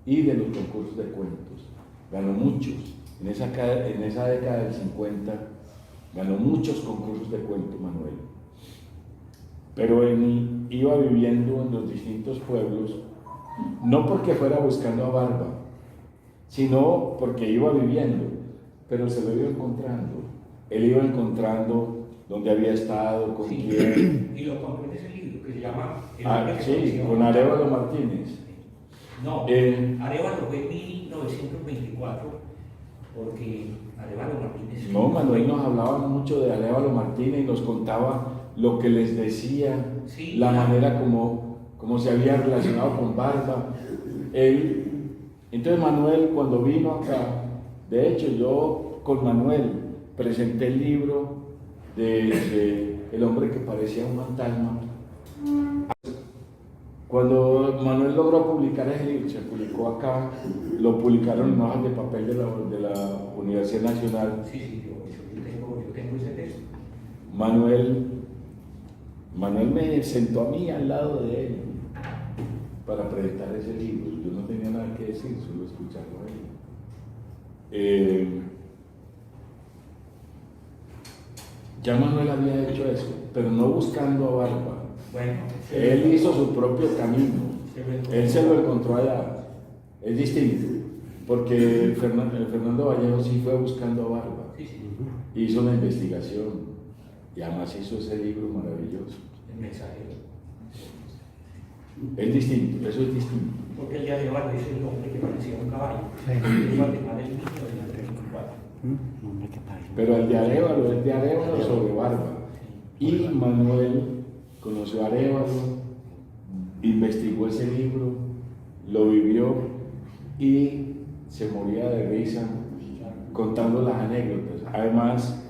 y de los concursos de cuentos. Ganó muchos. En esa década del 50 ganó muchos concursos de cuentos, Manuel. Pero iba viviendo en los distintos pueblos, no porque fuera buscando a Barba, sino porque iba viviendo, pero se lo iba encontrando. Él iba encontrando dónde había estado, con Sí. quién. Y lo compré en ese libro que se llama El hombre que Sí, parecía un con fantasma. Arévalo Martínez. No, Arévalo fue en 1924, porque Arévalo Martínez... No, Manuel nos hablaba mucho de Arévalo Martínez y nos contaba lo que les decía, Sí, la claro. manera como se había relacionado con Barba. Entonces Manuel, cuando vino acá, de hecho yo con Manuel presenté el libro de El hombre que parecía un fantasma Cuando Manuel logró publicar ese libro, se publicó acá, lo publicaron en hojas de papel de la Universidad Nacional. Sí, yo tengo ese texto. Manuel me sentó a mí al lado de él para presentar ese libro. Yo no tenía nada que decir, solo escucharlo a él. Ya Manuel había hecho eso, pero no buscando a Barba. Bueno, Él hizo su propio camino. Él se lo encontró allá. Es distinto, porque el Fernando Vallejo sí fue buscando a Barba. sí, Hizo una investigación y además hizo ese libro maravilloso. el mensajero. Es distinto, eso es distinto. Porque el día de hoy es el hombre que parecía un caballo. Es Guatemala el niño del 34. Pero el de Arévalo es de Arévalo sobre Barba. Y Manuel conoció a Arévalo, investigó ese libro, lo vivió y se moría de risa contando las anécdotas. Además,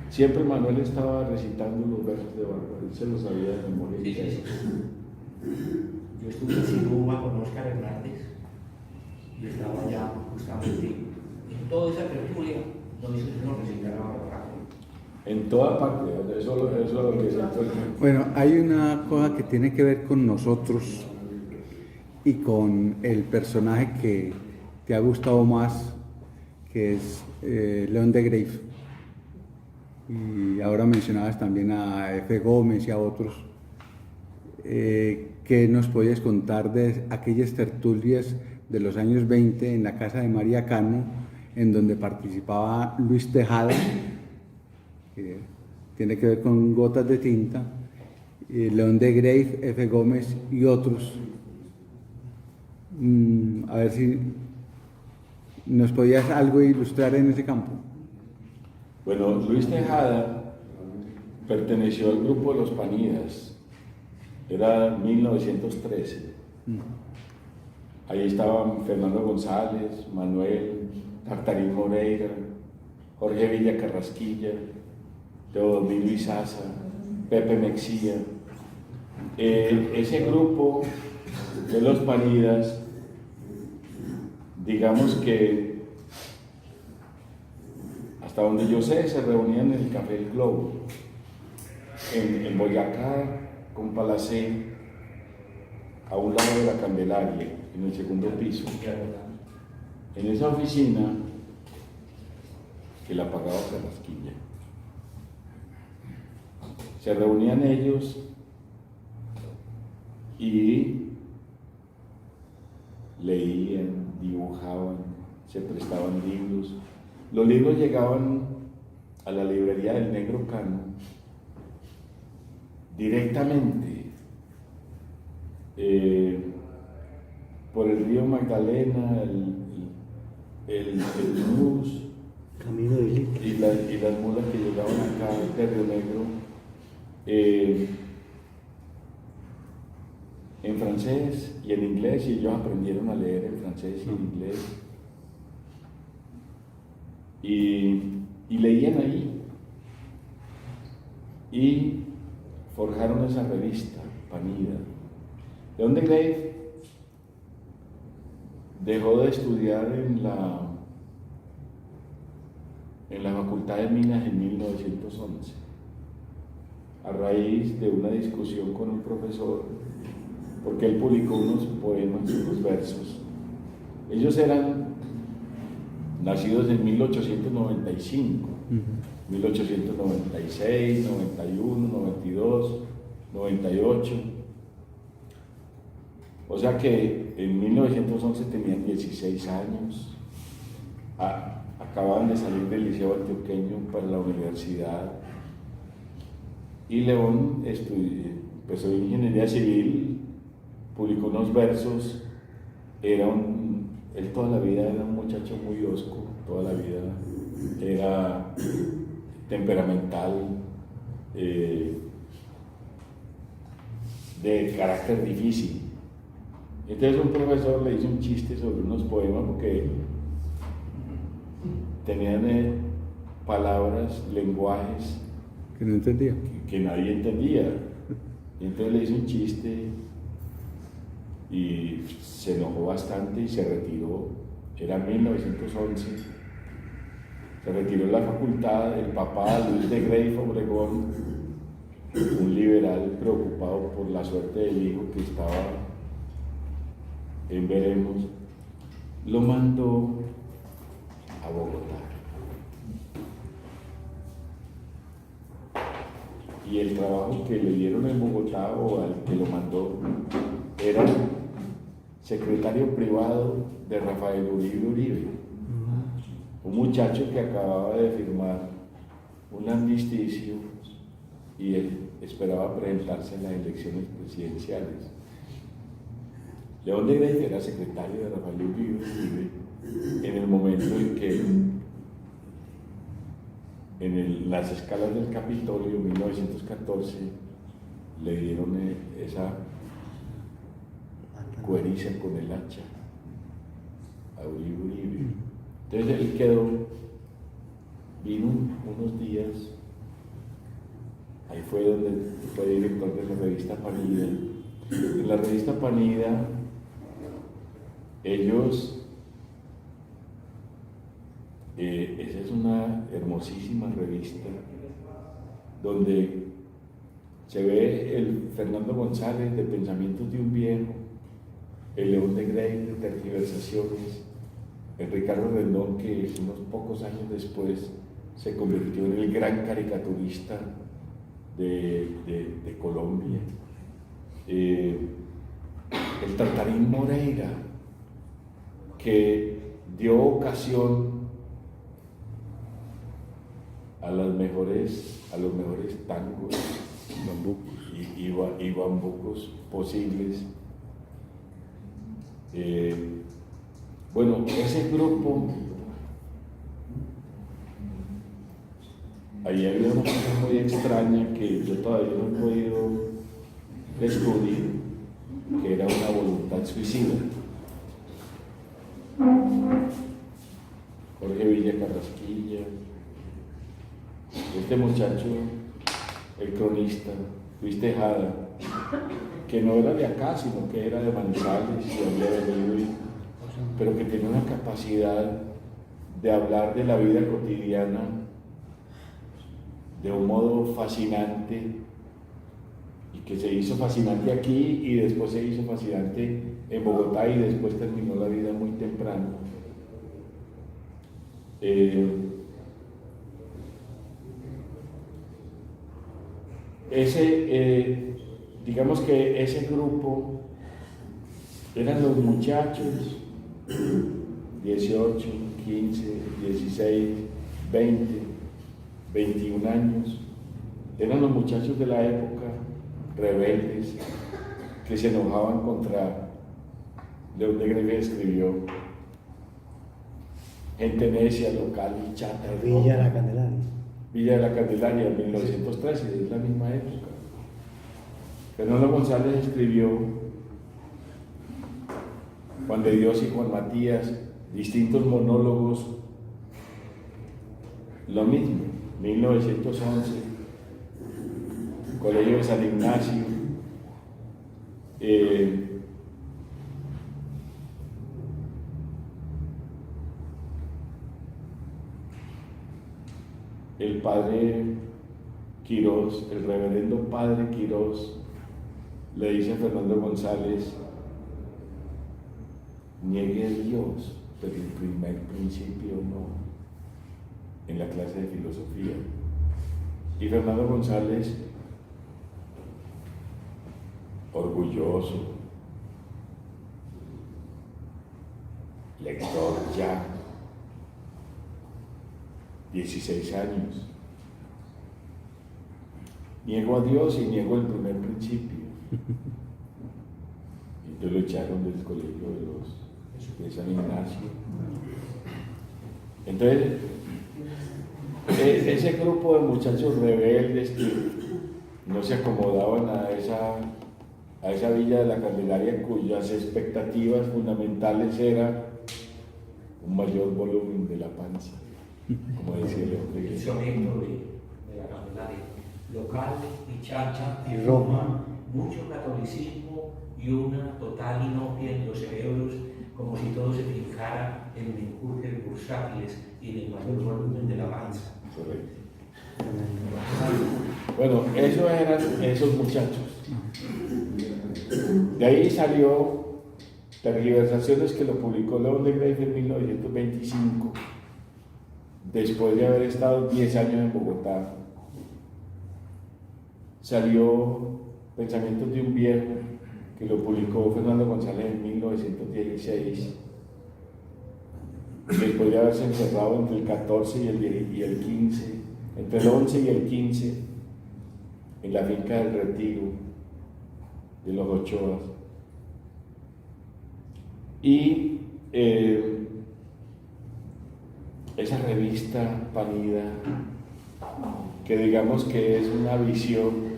siempre Manuel estaba recitando los versos de Barba, él se los sabía de memoria. Sí. Yo estuve en Siruba con Oscar Hernández y estaba allá justamente en toda esa tertulia donde se nos recitaba Barba. En toda parte, eso es lo que se Bueno, hay una cosa que tiene que ver con nosotros y con el personaje que te ha gustado más, que es León de Grave. Y ahora mencionabas también a F. Gómez y a otros. ¿Qué nos podías contar de aquellas tertulias de los años 20 en la casa de María Cano, en donde participaba Luis Tejada, que tiene que ver con Gotas de Tinta, León de Grave, F. Gómez y otros? A ver si nos podías algo ilustrar en ese campo. Bueno, Luis Tejada perteneció al grupo de los Panidas, era 1913. Ahí estaban Fernando González, Manuel, Tartarín Moreira, Jorge Villa Carrasquilla, Teodomiro Izaza, Pepe Mexía. Ese grupo de los Panidas, digamos que hasta donde yo sé, se reunían en el Café El Globo, en Boyacá, con Palacé, a un lado de la Candelaria, en el segundo piso. En esa oficina que la pagaba Carrasquilla. Se reunían ellos y leían, dibujaban, se prestaban libros. Los libros llegaban a la librería del Negro Cano directamente por el río Magdalena, el Nus Camino de Lito. y las mulas que llegaban acá de Río Negro en francés y en inglés, y ellos aprendieron a leer en francés y en inglés. Y leían ahí y forjaron esa revista, Panida. León de Grave dejó de estudiar en la Facultad de Minas en 1911, a raíz de una discusión con un profesor, porque él publicó unos poemas, unos versos. Ellos eran nacidos en 1895, 1896, 91, 92, 98. O sea que en 1911 tenían 16 años, acababan de salir del Liceo Antioqueño para la universidad. Y León empezó ingeniería civil, publicó unos versos, él toda la vida era un muchacho muy hosco, toda la vida era temperamental, de carácter difícil. Entonces un profesor le hizo un chiste sobre unos poemas porque tenían palabras, lenguajes Que no entendía. que nadie entendía. Y entonces le hizo un chiste y se enojó bastante y se retiró. Era 1911. Se retiró de la facultad. El papá, Luis de Grey Obregón, un liberal preocupado por la suerte del hijo que estaba en veremos, lo mandó a Bogotá. Y el trabajo que le dieron en Bogotá, o al que lo mandó, era secretario privado de Rafael Uribe Uribe, un muchacho que acababa de firmar un armisticio y él esperaba presentarse en las elecciones presidenciales. León de Grey era secretario de Rafael Uribe Uribe en el momento en que las escalas del Capitolio en 1914 le dieron esa cueriza con el hacha a Uribe Uribe. Entonces él vino unos días, ahí fue donde fue director de la revista Panida. En la revista Panida, esa es una hermosísima revista donde se ve el Fernando González de Pensamientos de un Viejo, el León de Grey de Tergiversaciones, el Ricardo Rendón, que unos pocos años después se convirtió en el gran caricaturista de Colombia, el Tartarín Moreira, que dio ocasión a los mejores tangos y bambucos posibles. Bueno, ese grupo, ahí había una cosa muy extraña que yo todavía no he podido descubrir, que era una voluntad suicida. Jorge Villa Carrasquilla, este muchacho, el cronista, Luis Tejada, que no era de acá, sino que era de Manizales y había venido, pero que tenía una capacidad de hablar de la vida cotidiana de un modo fascinante, y que se hizo fascinante aquí y después se hizo fascinante en Bogotá y después terminó la vida muy temprano. Digamos que ese grupo eran los muchachos 18, 15, 16, 20, 21 años, eran los muchachos de la época, rebeldes, que se enojaban contra León de Grey. Escribió gente necia, local y chata. Villa de la Candelaria. Villa de la Candelaria, en 1913, es la misma época. Fernando González escribió Juan de Dios y Juan Matías, distintos monólogos, lo mismo, 1911, Colegio de San Ignacio, el padre Quirós, el reverendo padre Quirós, le dice a Fernando González: niegue a Dios, pero el primer principio no, en la clase de filosofía. Y Fernando González, orgulloso, lector ya, 16 años, niego a Dios y niego el primer principio. Y entonces lo echaron del colegio de San Ignacio. Entonces, ese grupo de muchachos rebeldes que no se acomodaban a esa Villa de la Candelaria, cuyas expectativas fundamentales era un mayor volumen de la panza, como decía León de Grey. El soneto de la Candelaria. local y Chacha, Y Roma. mucho catolicismo y una total inopia en los cerebros, como si todo se fijara en menjurjes bursátiles y en el mayor volumen de la panza. Correcto. Bueno, eso eran esos muchachos. De ahí salió Tergiversaciones, que lo publicó León de Greiff en 1925, después de haber estado 10 años en Bogotá. Salió Pensamientos de un viejo, que lo publicó Fernando González en 1916, después de haberse encerrado entre el 14 y el 15, entre el 11 y el 15, en la finca del Retiro de los Ochoas. Y esa revista Panida, que digamos que es una visión,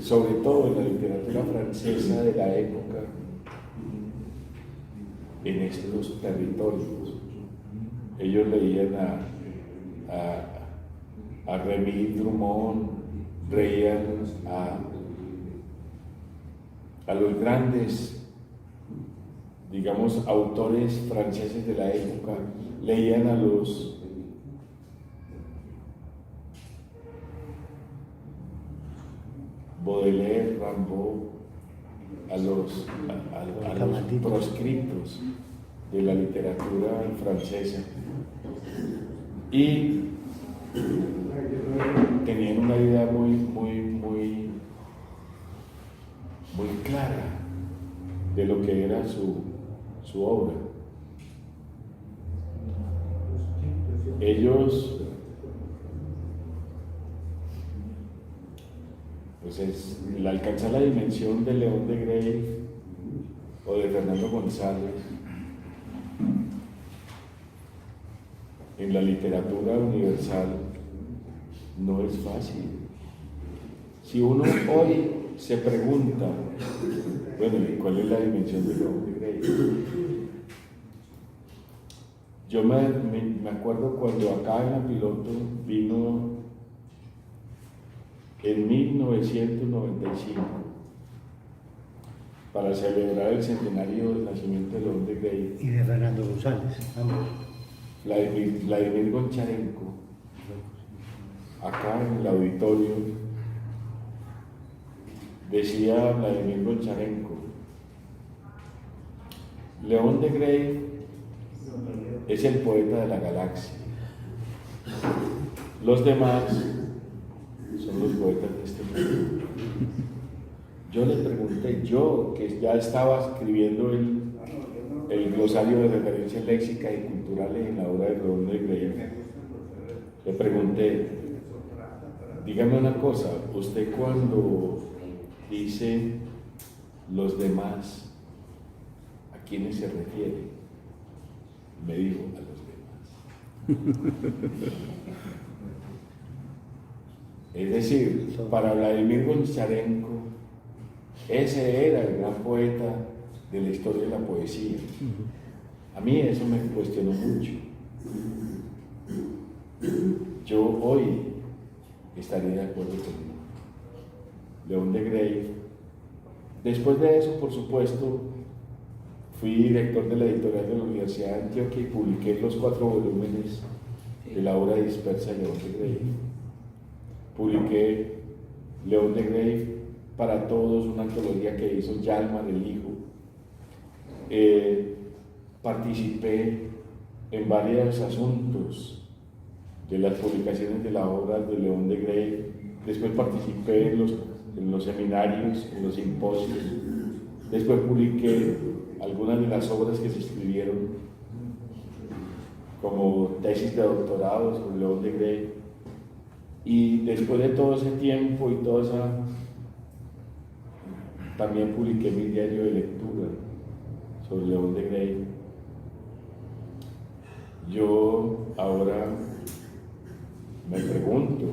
sobre todo en la literatura francesa de la época, en estos territorios. Ellos leían a Rémy Drummond, leían a los grandes, digamos, autores franceses de la época, leían a los Baudelaire, Rimbaud, a los proscriptos de la literatura francesa, y tenían una idea muy clara de lo que era su obra. Ellos, pues el alcanzar la dimensión de León de Greiff o de Fernando González en la literatura universal no es fácil. Si uno hoy se pregunta, bueno, ¿cuál es la dimensión de León de Greiff? Yo me acuerdo cuando acá en la Piloto vino en 1995 para celebrar el centenario del nacimiento de León de Greiff. Y de Fernando González, ambos. Vladimir Goncharenko, acá en el auditorio, decía Vladimir Goncharenko: León de Greiff es el poeta de la galaxia. Los demás son los poetas de este mundo. Yo le pregunté, yo que ya estaba escribiendo el glosario de referencias léxicas y culturales en la obra de León de Greiff, le pregunté, dígame una cosa, usted cuando dice los demás, ¿a quiénes se refiere? Me dijo, a los demás. Es decir, para Vladimir Goncharenko, ese era el gran poeta de la historia de la poesía. A mí eso me cuestionó mucho. Yo hoy estaría de acuerdo con León de Greiff. Después de eso, por supuesto, fui director de la editorial de la Universidad de Antioquia y publiqué los 4 volúmenes de la obra dispersa de León de Greiff. Publiqué León de Greiff para todos, una antología que hizo Yalmar, el hijo. Participé en varios asuntos de las publicaciones de la obra de León de Greiff. Después participé en los seminarios, en los simposios. Después publiqué algunas de las obras que se escribieron como tesis de doctorado sobre León de Greiff. Y después de todo ese tiempo y toda esa, también publiqué mi diario de lectura sobre León de Greiff. Yo ahora me pregunto,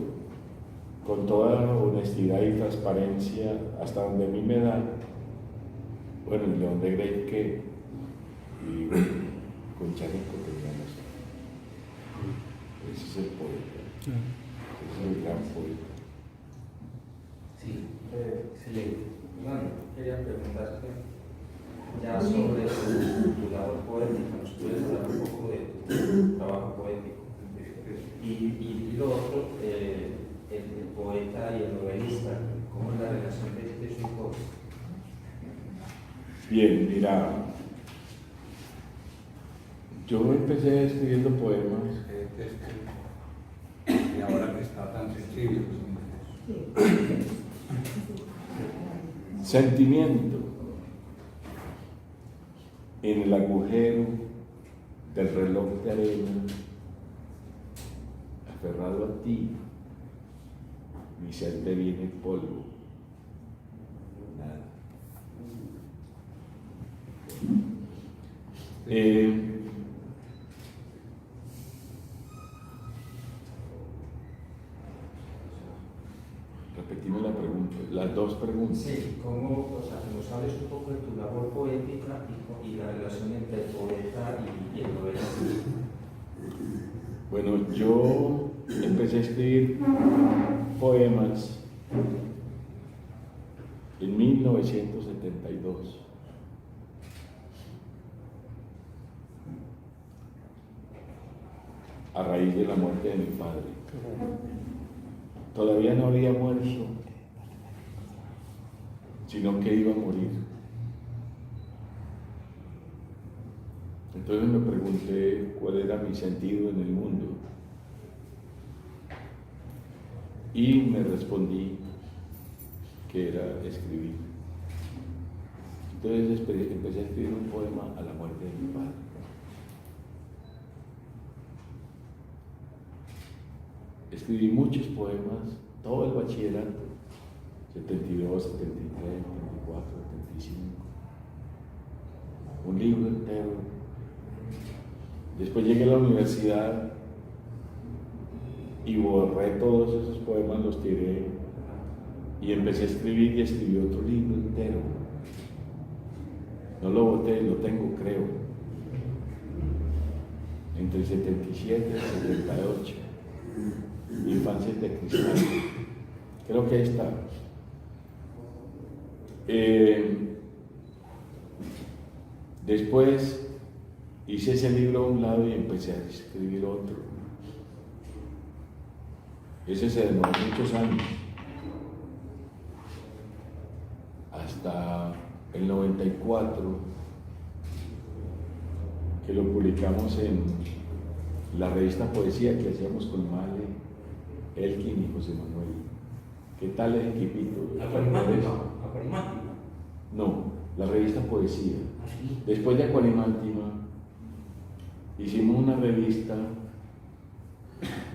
con toda honestidad y transparencia, hasta donde a mí me da, bueno, el León de Greiff, ¿qué? Y con Charenko teníamos. Ese es el poeta. Ese es el gran poeta. Sí. Excelente. Fernando, quería preguntarte ya sobre tu labor poética. ¿Nos puedes hablar un poco de tu trabajo poético? Y lo otro, el poeta y el novelista, ¿cómo es la relación de esos dos? Bien, mira, yo empecé escribiendo poemas. Y ahora que está tan sensible, Sentimiento en el agujero del reloj de arena, aferrado a ti, mi ser deviene polvo. Nada. Repetime la pregunta, las dos preguntas. Sí, ¿cómo, o sea, que nos hables un poco de tu labor poética y la relación entre el poeta y el novelista? Bueno, yo empecé a escribir poemas en 1972. A raíz de la muerte de mi padre. Todavía no había muerto, sino que iba a morir. Entonces me pregunté cuál era mi sentido en el mundo. Y me respondí que era escribir. Entonces empecé a escribir un poema a la muerte de mi padre. Escribí muchos poemas, todo el bachillerato, 72, 73, 74, 75. Un libro entero. Después llegué a la universidad y borré todos esos poemas, los tiré y empecé a escribir y escribí otro libro entero. No lo boté, lo tengo, creo. Entre el 77 y el 78. Infancias de cristal. Creo que ahí está. Después hice ese libro a un lado y empecé a escribir otro. Ese se demoró muchos años. Hasta el 94, que lo publicamos en la revista Poesía que hacíamos con Male, Elkin y José Manuel. ¿Qué tal el equipito? Aquarimántima. No, la revista Poesía. Después de Aquarimántima, hicimos una revista,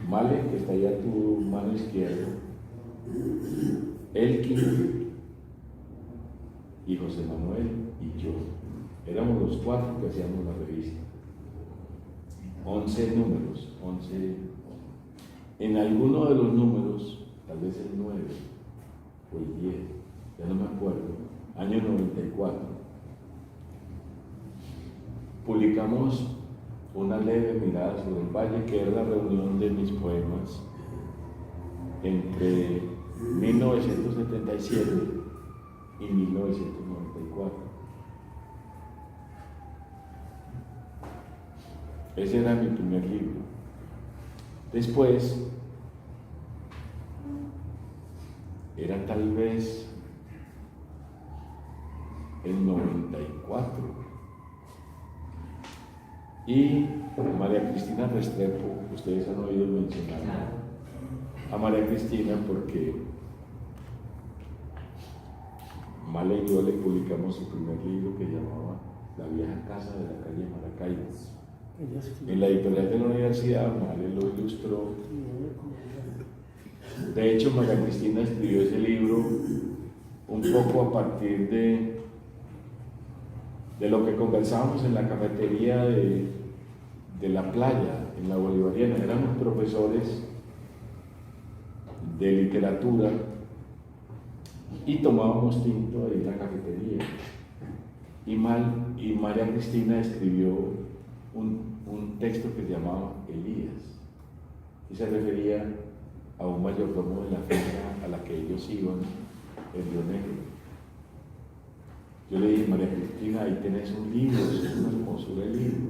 Male, que está ahí a tu mano izquierda, Elkin y José Manuel y yo. Éramos los cuatro que hacíamos la revista. 11 números, 11. En alguno de los números, tal vez el 9 o el 10, ya no me acuerdo, año 94, publicamos una leve mirada sobre el valle, que era la reunión de mis poemas entre 1977 y 1994. Ese era mi primer libro. Después, era tal vez el 94. Y María Cristina Restrepo, ustedes han oído mencionar a María Cristina porque Male y yo le publicamos su primer libro que llamaba La vieja casa de la calle Maracaibo. En la editorial de la universidad, Male lo ilustró. De hecho, María Cristina escribió ese libro un poco a partir de lo que conversábamos en la cafetería de la playa, en la Bolivariana. Éramos profesores de literatura y tomábamos tinto ahí en la cafetería. Y María Cristina escribió un texto que se llamaba Elías, y se refería a un mayordomo de la finca a la que ellos iban el Río Negro. Yo le dije, María Cristina, ahí tenés un libro, es una hermosura de libro.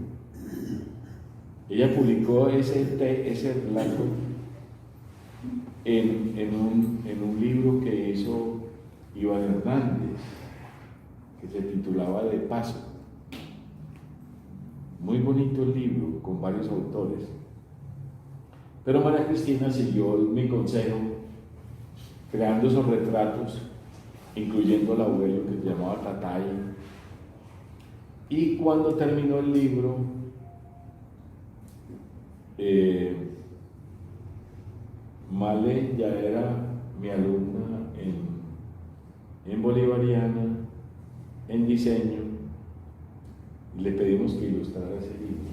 Ella publicó ese relato en un libro que hizo Iván Hernández, que se titulaba De Paso. Muy bonito el libro, con varios autores. Pero María Cristina siguió mi consejo, creando esos retratos, incluyendo al abuelo que se llamaba Tatay. Y cuando terminó el libro, Male ya era mi alumna en bolivariana, en diseño, y le pedimos que ilustrara ese libro.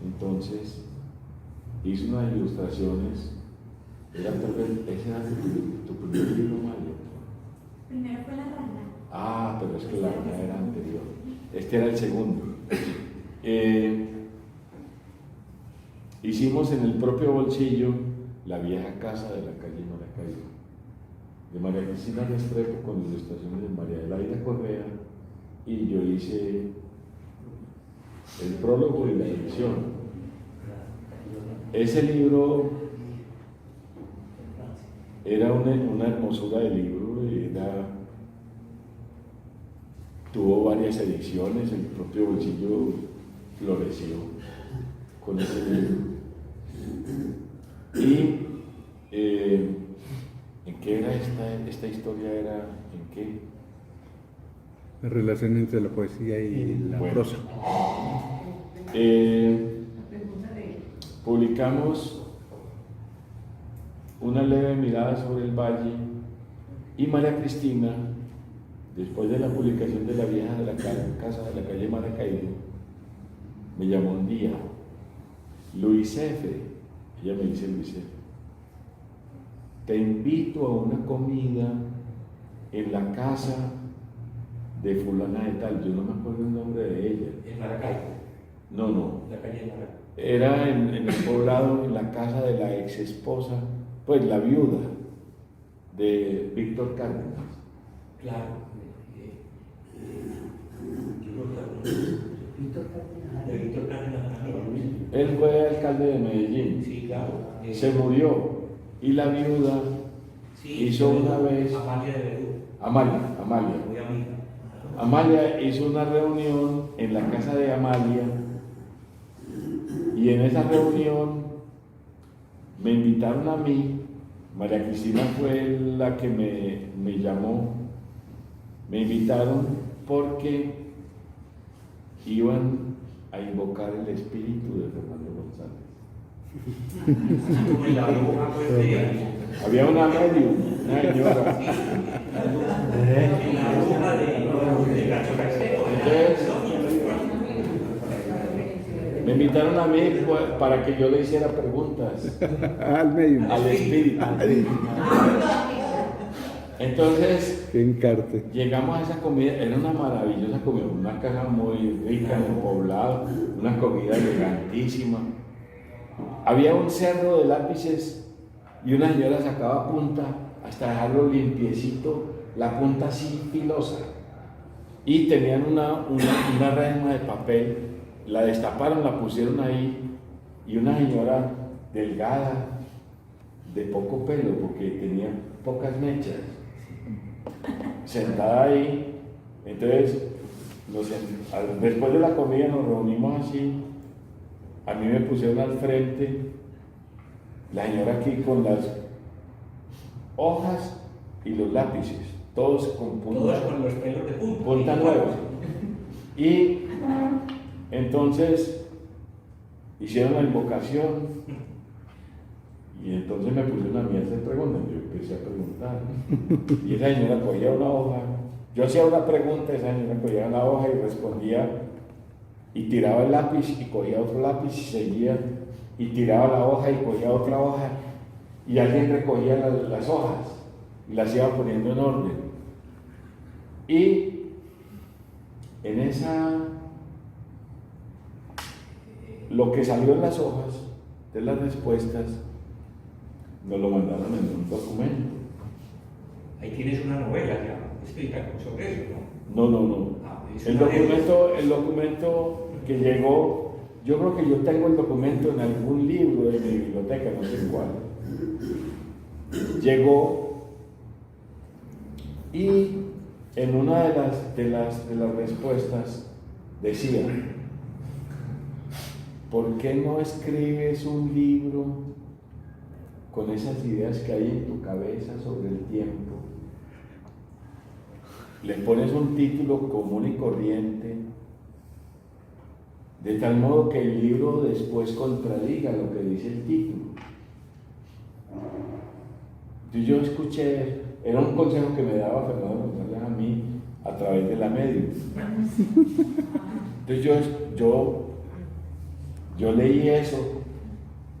Entonces hizo unas ilustraciones. Ese era tu primer libro, Male. Primero fue La Rana. Ah, pero es que La Rana era anterior. Este era el segundo. Hicimos en el propio bolsillo La vieja casa de la calle Maracaibo, de María Cristina Restrepo, con ilustraciones de María Adelaida Correa, y yo hice el prólogo y la edición. Ese libro era una hermosura de libro, tuvo varias ediciones, el propio bolsillo floreció con ese libro. Y ¿en qué era esta historia? ¿Era en qué? La relación entre la poesía y la Bueno. prosa. Publicamos Una leve mirada sobre el valle, y María Cristina, después de la publicación de La vieja de la casa de la calle Maracaibo, me llamó un día. Luis F., ella me dice Luis F., te invito a una comida en la casa de fulana de tal, yo no me acuerdo el nombre de ella. En Maracaibo, No, la calle de Maracaibo. era en el poblado, en la casa de la ex esposa, pues la viuda de Víctor Cárdenas. Claro. De Víctor Cárdenas también. Él fue alcalde de Medellín, Sí, claro. se murió, y la viuda Sí, hizo una vez, Amalia de Verdú, Amalia, muy amiga. Amalia hizo una reunión en la casa de Amalia, y en esa reunión me invitaron a mí. María Cristina fue la que me llamó. Me invitaron porque iban a invocar el espíritu de Fernando González. Como en la bruja, pues, Había una medium, una señora. en la bruja de Gacho Caicedo. Entonces, me invitaron a mí para que yo le hiciera preguntas Al medio. al espíritu. Entonces, Qué encarte. llegamos a esa comida, era una maravillosa comida, una casa muy rica en el poblado, una comida elegantísima. Había un cerro de lápices y una señora sacaba punta hasta dejarlo limpiecito, la punta así filosa. Y tenían una resma de papel, la destaparon, la pusieron ahí, y una señora delgada, de poco pelo, porque tenía pocas mechas, sentada ahí. Entonces, después de la comida nos reunimos así, a mí me pusieron al frente, la señora aquí con las hojas y los lápices, todos con punta, Todos con los pelos de punta. punta nueva. Y entonces hicieron la invocación, y entonces me pusieron a mí a hacer preguntas. Yo empecé a preguntar, y esa señora cogía una hoja, yo hacía una pregunta, esa señora cogía una hoja y respondía, y tiraba el lápiz y cogía otro lápiz y seguía, y tiraba la hoja y cogía otra hoja, y alguien recogía las hojas y las iba poniendo en orden. Y en lo que salió en las hojas de las respuestas nos lo mandaron en un documento. Ahí tienes una novela ya escrita sobre eso, ¿no? No. Ah, es El una documento que llegó, yo creo que yo tengo el documento en algún libro de mi biblioteca, no sé cuál. Llegó y en una de las respuestas decía: ¿por qué no escribes un libro con esas ideas que hay en tu cabeza sobre el tiempo? Le pones un título común y corriente, de tal modo que el libro después contradiga lo que dice el título. Entonces yo escuché, era un consejo que me daba Fernando González a mí a través de la Medium. Entonces yo leí eso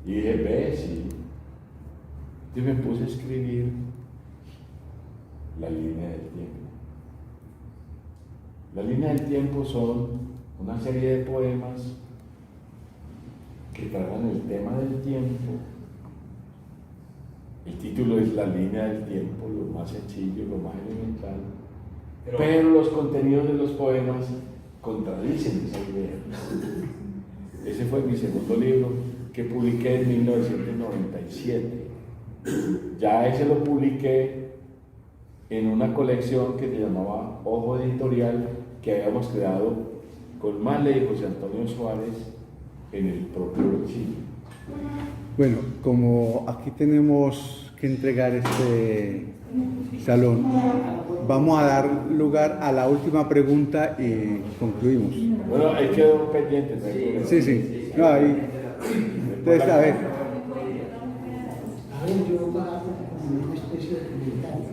y dije, ves, y me puse a escribir La línea del tiempo. La línea del tiempo son una serie de poemas que tratan el tema del tiempo. El título es La línea del tiempo, lo más sencillo, lo más elemental. Pero los contenidos de los poemas contradicen esa idea. Ese fue mi segundo libro, que publiqué en 1997. Ya ese lo publiqué en una colección que se llamaba Ojo Editorial, que habíamos creado con Marley y José Antonio Suárez en el propio Chile. Bueno, como aquí tenemos que entregar este salón, vamos a dar lugar a la última pregunta y concluimos. Bueno, ahí quedó pendiente, ¿no hay problema? Sí. No, ahí. Entonces, a ver. A ver, yo hago como una especie de comentario.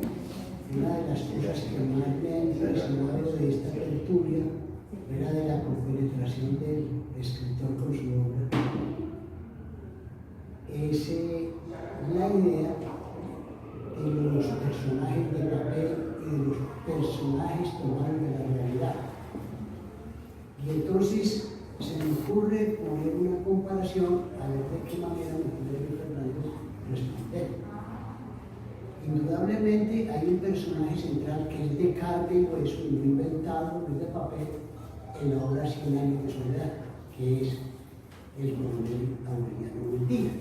Una de las cosas que más me ha impresionado de esta tertulia era de la compenetración del escritor con su obra. Es la idea de los personajes de papel y de los personajes tomados de la realidad. Y entonces se me ocurre poner una comparación a ver de qué manera me puede Fernando responder. Indudablemente hay un personaje central que es de carne y hueso, y no inventado, no es de papel, en la obra 100 años de soledad, que es el coronel Aureliano Buendía.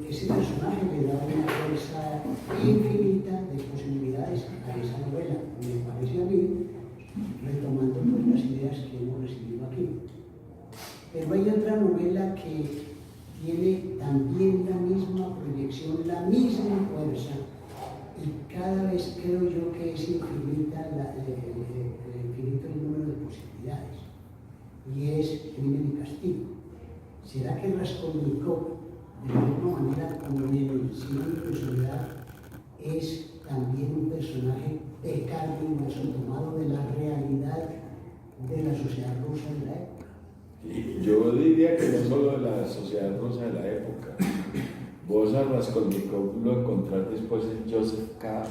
Ese personaje le da una fuerza infinita de posibilidades a esa novela, me parece a mí, retomando pues las ideas que hemos recibido aquí. Pero hay otra novela que tiene también la misma proyección, la misma fuerza, y cada vez creo yo que es infinita el infinito número de posibilidades, y es Crimen y Castigo. ¿Será que Raskolnikov, de la misma manera como en el 100 años de soledad, es también un personaje de carne y hueso tomado de la realidad de la sociedad rusa de la época? Y yo diría que no solo de la sociedad rusa de la época. Vos a Raskolnikov lo encontrás después en Joseph K.,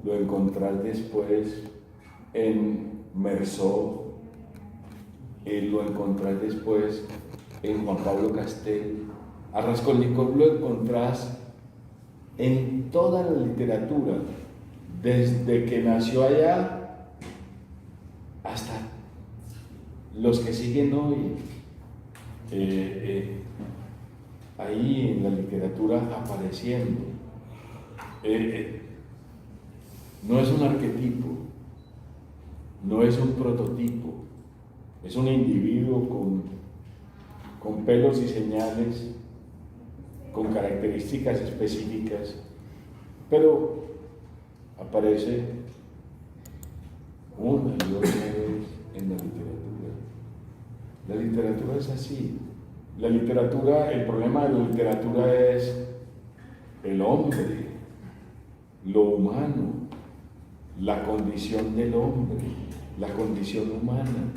lo encontrás después en Meursault, lo encontrás después en Juan Pablo Castel. A Raskolnikov lo encontrás en toda la literatura, desde que nació allá hasta los que siguen hoy. Ahí en la literatura apareciendo. No es un arquetipo, no es un prototipo, es un individuo con pelos y señales, con características específicas, pero aparece una y otra vez en la literatura. La literatura es así. La literatura, el problema de la literatura es el hombre, lo humano, la condición del hombre, la condición humana,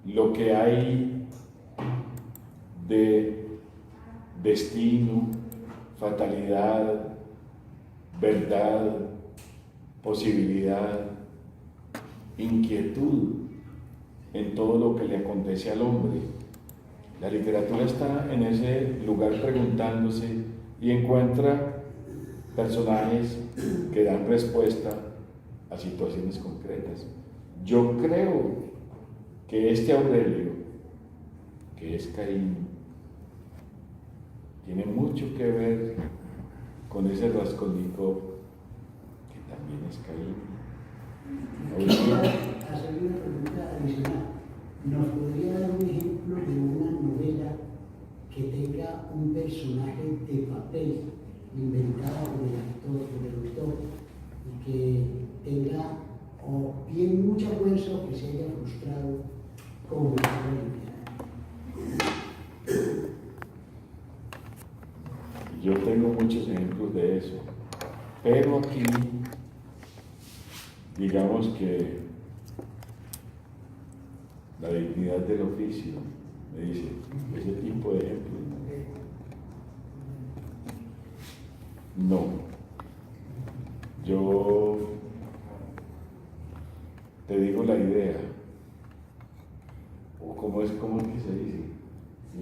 lo que hay de destino, fatalidad, verdad, posibilidad, inquietud en todo lo que le acontece al hombre. La literatura está en ese lugar preguntándose y encuentra personajes que dan respuesta a situaciones concretas. Yo creo que este Aurelio, que es Caín, tiene mucho que ver con ese Raskolnikov, que también es Caín. Hacerle una pregunta adicional. ¿Nos podría dar un ejemplo de una novela que tenga un personaje de papel inventado por el actor, por el autor, y que tenga o bien mucha fuerza o que se haya frustrado como la literaria? Yo tengo muchos ejemplos de eso, pero aquí, digamos que la dignidad del oficio me dice, ese tipo de ejemplos no. Yo te digo la idea, o cómo es que se dice,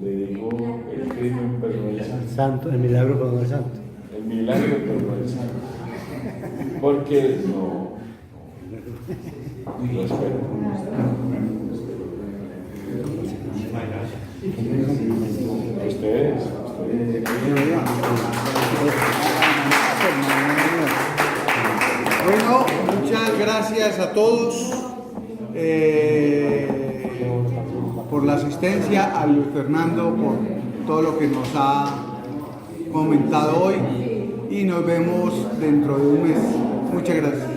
le digo el crimen pero no el santo. Santo, el milagro pero no el santo. El milagro pero no el santo. Porque no respeto. Ustedes. Bueno, muchas gracias a todos por la asistencia, a Luis Fernando por todo lo que nos ha comentado hoy y nos vemos dentro de un mes. Muchas gracias.